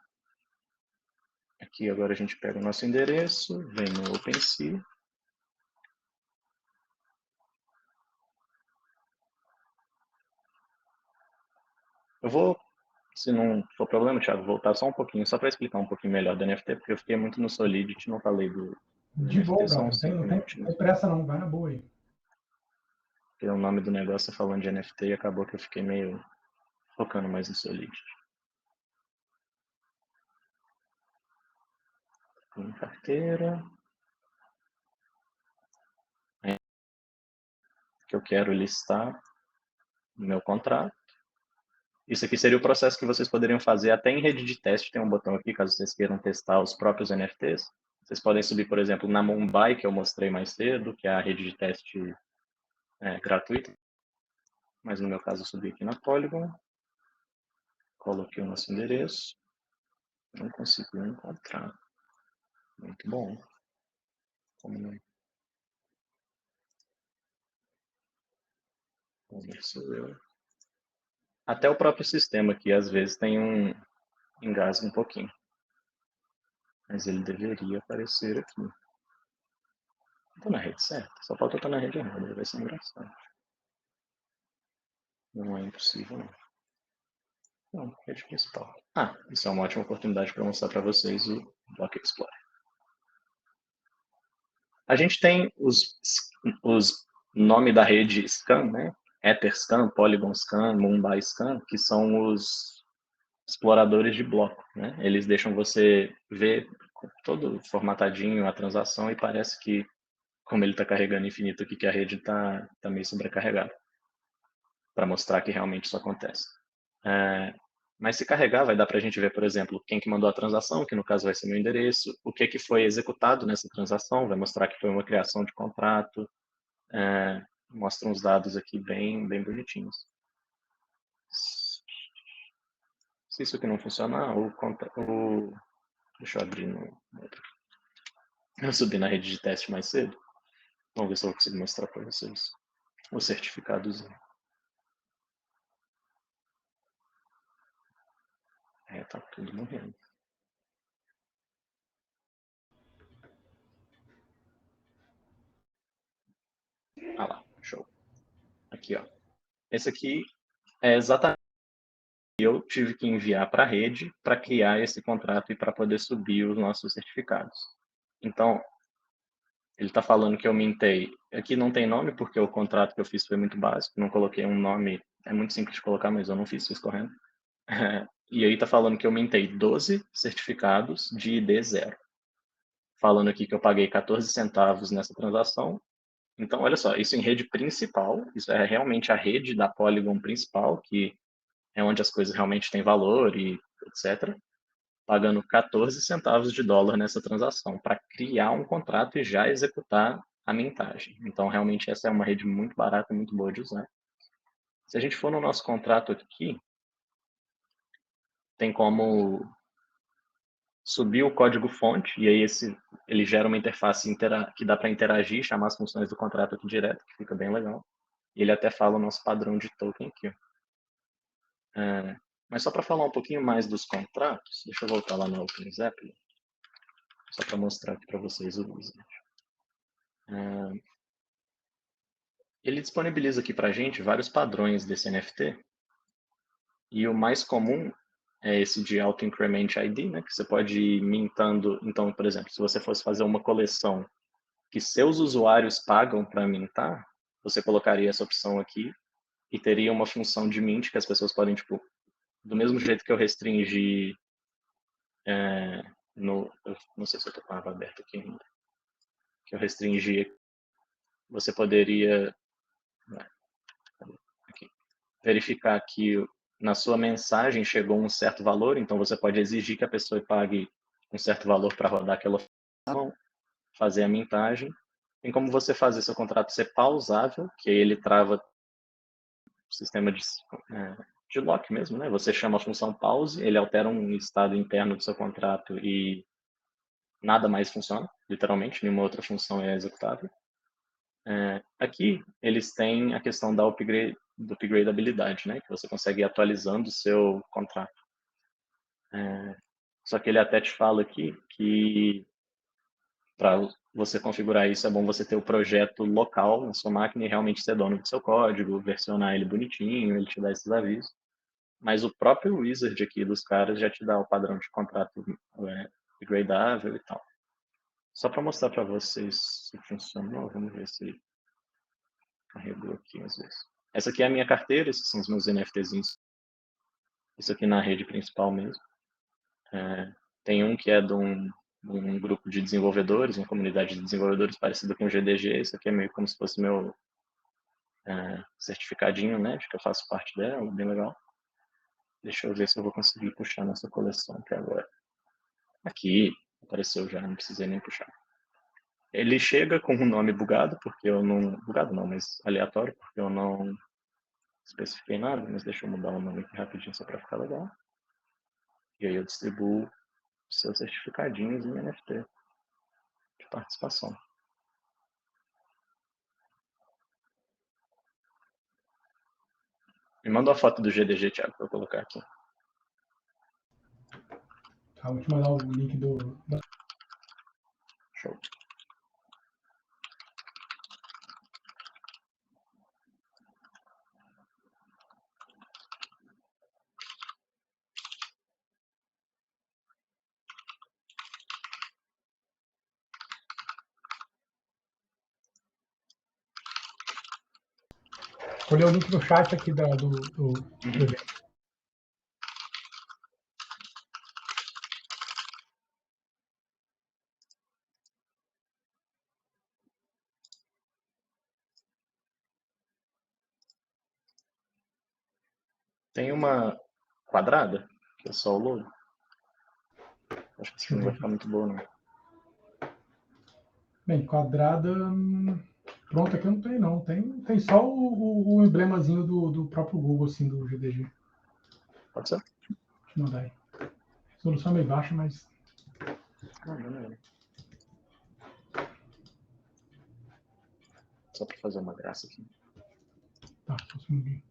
Aqui agora a gente pega o nosso endereço, vem no OpenSea. Eu vou, se não for problema, Thiago, voltar só um pouquinho, só para explicar um pouquinho melhor do NFT, porque eu fiquei muito no Solidity, não falei do De NFT, boa, só não uns tem 5 minutinhos. pressa não, vai na boa aí. Porque o nome do negócio é falando de NFT e acabou que eu fiquei meio focando mais no Solidity. Em carteira. Que eu quero listar no meu contrato. Isso aqui seria o processo que vocês poderiam fazer até em rede de teste. Tem um botão aqui, caso vocês queiram testar os próprios NFTs. Vocês podem subir, por exemplo, na Mumbai, que eu mostrei mais cedo, que é a rede de teste gratuita. Mas no meu caso eu subi aqui na Polygon. Coloquei o nosso endereço. Não consigo encontrar. Muito bom. Como não? Vamos ver se eu... Até o próprio sistema aqui, às vezes, tem engasga um pouquinho. Mas ele deveria aparecer aqui. Estou na rede certa. Só falta eu estar na rede errada. Vai ser engraçado. Não é impossível, não. Não, rede principal. Isso é uma ótima oportunidade para mostrar para vocês o Block Explorer. A gente tem os nome da rede Scan, né? Etherscan, Polygon Scan, Mumbai Scan, que são os exploradores de bloco, né? Eles deixam você ver todo formatadinho a transação e parece que, como ele está carregando infinito aqui, que a rede está meio sobrecarregada, para mostrar que realmente isso acontece. Mas se carregar, vai dar para a gente ver, por exemplo, quem que mandou a transação, que no caso vai ser meu endereço, o que foi executado nessa transação, vai mostrar que foi uma criação de contrato, mostra uns dados aqui bem bonitinhos. Se isso aqui não funcionar, deixa eu abrir eu subi na rede de teste mais cedo. Vamos ver se eu consigo mostrar para vocês os certificados. Tá tudo morrendo. Lá, show. Aqui, ó. Esse aqui é exatamente o que eu tive que enviar para a rede para criar esse contrato e para poder subir os nossos certificados. Então, ele está falando que eu mintei. Aqui não tem nome, porque o contrato que eu fiz foi muito básico, não coloquei um nome, é muito simples de colocar, mas eu não fiz correndo. E aí está falando que eu mintei 12 certificados de ID 0. Falando aqui que eu paguei 14 centavos nessa transação. Então, olha só, isso em rede principal, isso é realmente a rede da Polygon principal, que é onde as coisas realmente têm valor e etc. Pagando 14 centavos de dólar nessa transação para criar um contrato e já executar a mintagem. Então, realmente, essa é uma rede muito barata, muito boa de usar. Se a gente for no nosso contrato aqui, tem como subir o código-fonte, e aí ele gera uma interface que dá para interagir, chamar as funções do contrato aqui direto, que fica bem legal. E ele até fala o nosso padrão de token aqui. Mas só para falar um pouquinho mais dos contratos, deixa eu voltar lá no OpenZeppelin, só para mostrar aqui para vocês o Wizard. Ele disponibiliza aqui para a gente vários padrões desse NFT, e o mais comum é esse de Auto-Increment ID, né, que você pode ir mintando. Então, por exemplo, se você fosse fazer uma coleção que seus usuários pagam para mintar, você colocaria essa opção aqui e teria uma função de mint que as pessoas podem, tipo, do mesmo jeito que eu restringi eu não sei se eu estou com a aba aberta aqui ainda, que eu restringi, você poderia aqui, verificar que na sua mensagem chegou um certo valor, então você pode exigir que a pessoa pague um certo valor para rodar aquela função, fazer a mintagem. Tem como você fazer seu contrato ser pausável, que aí ele trava o sistema de lock mesmo, né? Você chama a função pause, ele altera um estado interno do seu contrato e nada mais funciona, literalmente, nenhuma outra função é executável. Aqui, eles têm a questão da upgradabilidade, né? Que você consegue ir atualizando o seu contrato. Só que ele até te fala aqui que para você configurar isso, é bom você ter o projeto local na sua máquina e realmente ser dono do seu código, versionar ele bonitinho, ele te dá esses avisos. Mas o próprio wizard aqui dos caras já te dá o padrão de contrato upgradável e tal. Só para mostrar para vocês se funcionou, vamos ver se carregou aqui às vezes. Essa aqui é a minha carteira, esses são os meus NFTzinhos. Isso aqui na rede principal mesmo. Tem um que é de um grupo de desenvolvedores, uma comunidade de desenvolvedores parecida com o GDG. Isso aqui é meio como se fosse meu certificadinho, né, de que eu faço parte dela, bem legal. Deixa eu ver se eu vou conseguir puxar nessa coleção aqui agora. Aqui, apareceu já, não precisei nem puxar. Ele chega com um nome bugado, porque eu não... Bugado não, mas aleatório, porque eu não especifiquei nada, mas deixa eu mudar o nome aqui rapidinho só para ficar legal. E aí eu distribuo seus certificadinhos em NFT de participação. Me manda a foto do GDG, Thiago, para eu colocar aqui. Tá, vou te mandar o link do... Show. Escolhi o link no chat aqui do evento. Tem uma quadrada, que é só o logo. Acho que isso não vai ficar muito boa, não. Bem, quadrada... Pronto, aqui não tem, não. Tem só o emblemazinho do próprio Google, assim, do GDG. Pode ser? Deixa eu mandar aí. Resolução meio baixa, mas... Não. Só para fazer uma graça aqui. Tá, só um segundinho.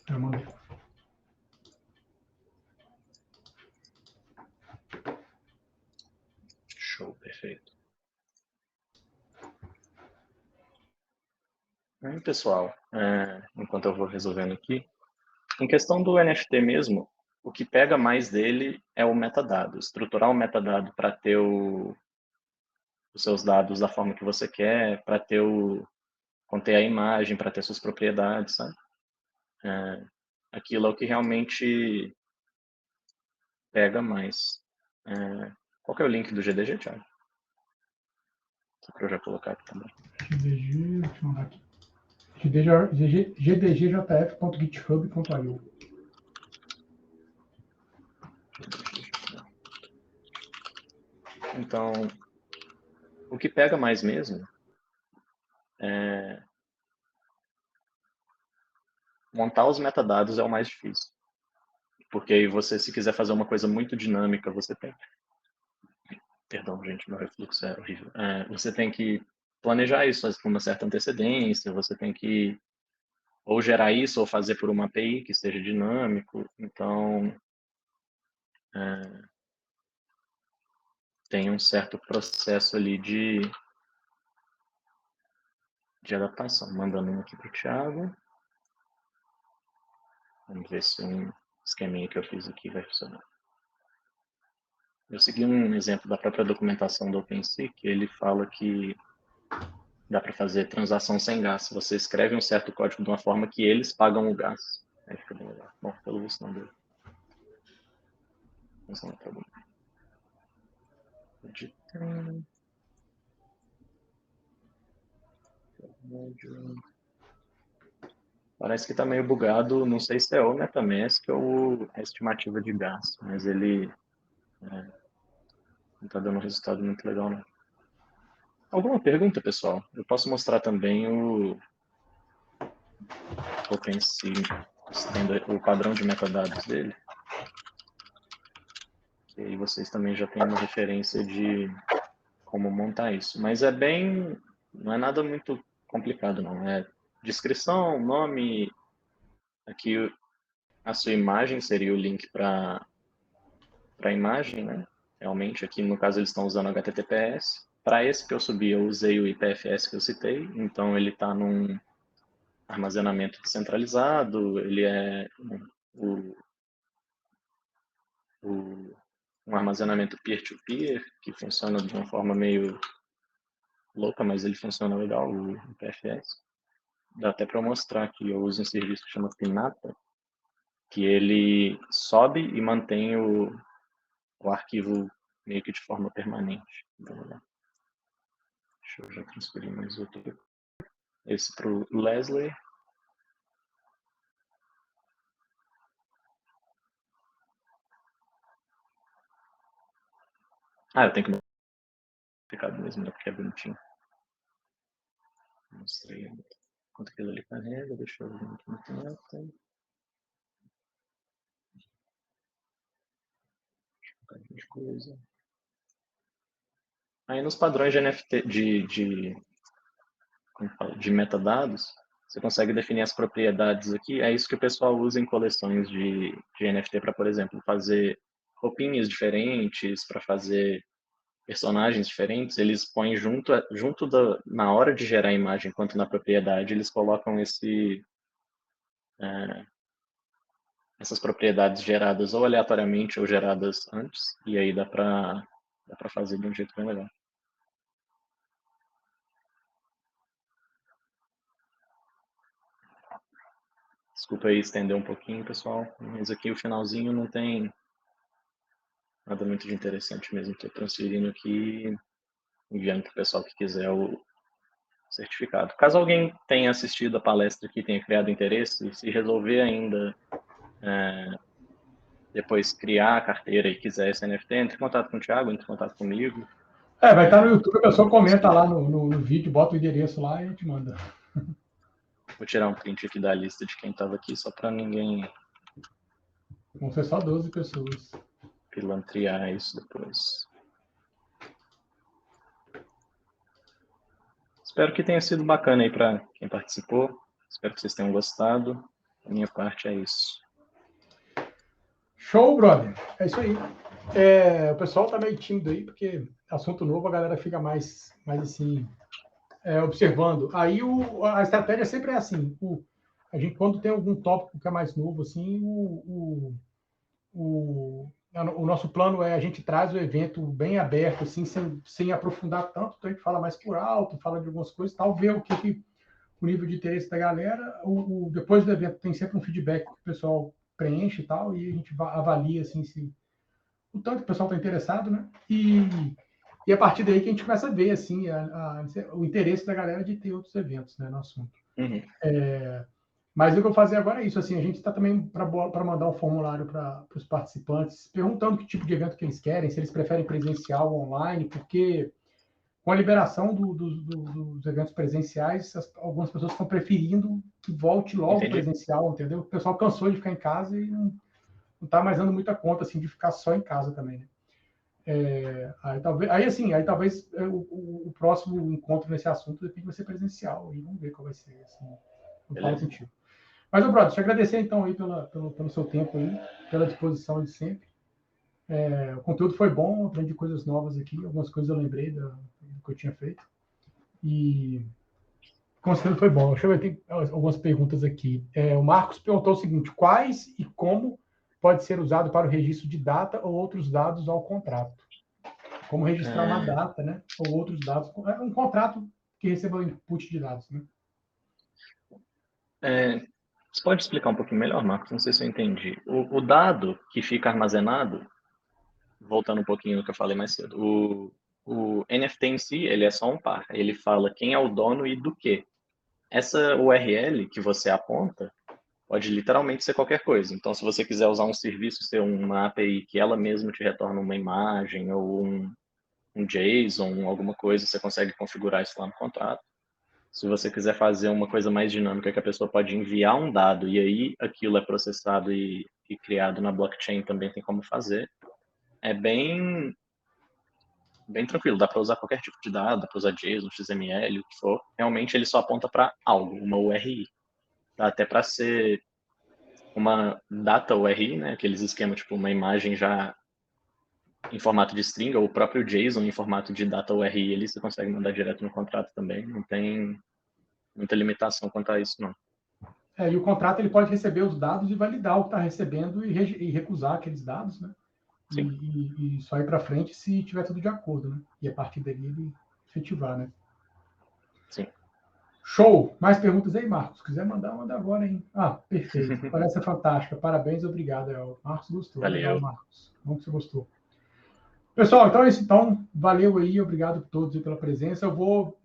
Já mandei. Show, perfeito. Aí, pessoal, enquanto eu vou resolvendo aqui, em questão do NFT mesmo, o que pega mais dele é o metadado. Estruturar o metadado para ter os seus dados da forma que você quer, para conter a imagem, para ter suas propriedades, sabe? Aquilo é o que realmente pega mais. Qual que é o link do GDG, Thiago? Só para eu já colocar aqui também. GDG, deixa eu mandar aqui. gdgjf.github.io. Então, o que pega mais mesmo é montar os metadados é o mais difícil. Porque aí você, se quiser fazer uma coisa muito dinâmica, você tem... Perdão, gente, meu refluxo é horrível. Você tem que planejar isso com uma certa antecedência, você tem que ou gerar isso ou fazer por uma API que seja dinâmico. Então, tem um certo processo ali de adaptação. Mandando um aqui para o Thiago. Vamos ver se um esqueminha que eu fiz aqui vai funcionar. Eu segui um exemplo da própria documentação do OpenSea, que ele fala que dá para fazer transação sem gás. Você escreve um certo código de uma forma que eles pagam o gás. Aí fica bem legal. Bom, pelo visto não deu. Mas não é problema. Editando. Parece que está meio bugado. Não sei se é o MetaMask ou a estimativa de gás, mas ele não está dando um resultado muito legal, não. Alguma pergunta, pessoal? Eu posso mostrar também o OpenSea, o padrão de metadados dele. Que aí vocês também já têm uma referência de como montar isso. Mas é bem... não é nada muito complicado, não. É descrição, nome... Aqui a sua imagem seria o link para a imagem, né? Realmente, aqui no caso eles estão usando HTTPS. Para esse que eu subi, eu usei o IPFS que eu citei. Então ele está num armazenamento descentralizado, ele é um armazenamento peer-to-peer, que funciona de uma forma meio louca, mas ele funciona legal, o IPFS. Dá até para mostrar aqui, eu uso um serviço que chama Pinata, que ele sobe e mantém o arquivo meio que de forma permanente. Deixa eu já transferir mais outro. Esse para o Leslie. Eu tenho que mostrar mesmo, né, porque é bonitinho. Mostrei quanto que ele carrega, deixa eu ver aqui no Pinata. De coisa. Aí nos padrões de NFT, de metadados, você consegue definir as propriedades aqui. É isso que o pessoal usa em coleções de NFT para, por exemplo, fazer roupinhas diferentes, para fazer personagens diferentes. Eles põem junto na hora de gerar a imagem, quanto na propriedade, eles colocam essas propriedades geradas ou aleatoriamente ou geradas antes, e aí dá para fazer de um jeito bem legal. Desculpa aí estender um pouquinho, pessoal, mas aqui o finalzinho não tem nada muito de interessante mesmo. Estou transferindo aqui, enviando para o pessoal que quiser o certificado. Caso alguém tenha assistido a palestra aqui, tenha criado interesse, se resolver ainda depois criar a carteira e quiser esse NFT, entre em contato com o Thiago, entre em contato comigo. Vai estar no YouTube, a pessoa comenta lá no vídeo, bota o endereço lá e a gente manda. Vou tirar um print aqui da lista de quem estava aqui, só para ninguém... Vão ser só 12 pessoas. Pilantriar isso depois. Espero que tenha sido bacana aí para quem participou. Espero que vocês tenham gostado. Da minha parte é isso. Show, brother. É isso aí. O pessoal tá meio tímido aí, porque assunto novo, a galera fica mais assim, observando. Aí a estratégia sempre é assim. A gente, quando tem algum tópico que é mais novo, assim, o nosso plano é a gente traz o evento bem aberto, assim, sem aprofundar tanto, então a gente fala mais por alto, fala de algumas coisas, tal, ver o nível de interesse da galera. Depois do evento tem sempre um feedback que o pessoal preenche e tal, e a gente avalia assim, se o tanto que o pessoal está interessado, né? E a partir daí que a gente começa a ver assim, o interesse da galera de ter outros eventos, né, no assunto. Uhum. Mas o que eu vou fazer agora é isso, assim, a gente está também para mandar um formulário para os participantes, perguntando que tipo de evento que eles querem, se eles preferem presencial ou online, porque com a liberação dos eventos presenciais, algumas pessoas estão preferindo que volte logo Entendi. presencial, entendeu? O pessoal cansou de ficar em casa e não está mais dando muita conta, assim, de ficar só em casa também, né? Aí talvez o próximo encontro nesse assunto vai ser presencial, e vamos ver qual vai ser, assim, eu falo Beleza. contigo. Mas, brother, te agradecer então aí pelo seu tempo aí, pela disposição de sempre. O conteúdo foi bom, aprendi coisas novas aqui, algumas coisas eu lembrei do que eu tinha feito. E o conteúdo foi bom. Deixa eu ver, tem algumas perguntas aqui. O Marcos perguntou o seguinte: quais e como pode ser usado para o registro de data ou outros dados ao contrato? Como registrar uma data, né? Ou outros dados. Um contrato que receba o input de dados, né? Você pode explicar um pouquinho melhor, Marcos? Não sei se eu entendi. O dado que fica armazenado, voltando um pouquinho no que eu falei mais cedo, o NFT em si, ele é só um par. Ele fala quem é o dono e do quê. Essa URL que você aponta pode literalmente ser qualquer coisa. Então, se você quiser usar um serviço, ser uma API que ela mesma te retorna uma imagem ou um JSON, alguma coisa, você consegue configurar isso lá no contrato. Se você quiser fazer uma coisa mais dinâmica, que a pessoa pode enviar um dado e aí aquilo é processado e criado na blockchain, também tem como fazer. É bem tranquilo, dá para usar qualquer tipo de dado, dá para usar JSON, XML, o que for. Realmente ele só aponta para algo, uma URI. Dá até para ser uma data URI, né? Aqueles esquemas tipo uma imagem já em formato de string, ou o próprio JSON em formato de data URI, ali você consegue mandar direto no contrato também. Não tem muita limitação quanto a isso, não. E o contrato ele pode receber os dados e validar o que está recebendo e recusar aqueles dados, né? Sim. E só ir para frente se tiver tudo de acordo, né? E a partir dali ele efetivar, né? Sim. Show! Mais perguntas aí, Marcos? Se quiser mandar, manda agora, hein? Perfeito. Parece fantástica. Parabéns, obrigado. O Marcos gostou. Legal, Valeu. Marcos. Bom que você gostou. Pessoal, então é isso. Então, valeu aí, obrigado a todos pela presença. Eu vou.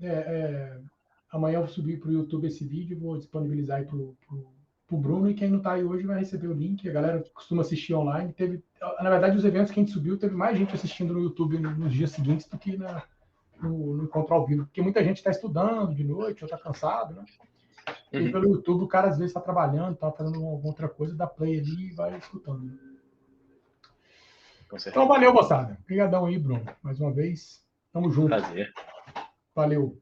Amanhã eu vou subir para o YouTube esse vídeo, vou disponibilizar aí para o Bruno, e quem não está aí hoje vai receber o link. A galera costuma assistir online. Na verdade, os eventos que a gente subiu, teve mais gente assistindo no YouTube nos dias seguintes do que no encontro ao vivo, porque muita gente está estudando de noite ou está cansado, né? E pelo YouTube, o cara às vezes está trabalhando, está fazendo alguma outra coisa, dá play ali e vai escutando. Com certeza. Então, valeu, moçada. Obrigadão aí, Bruno. Mais uma vez. Tamo junto. Prazer. Valeu.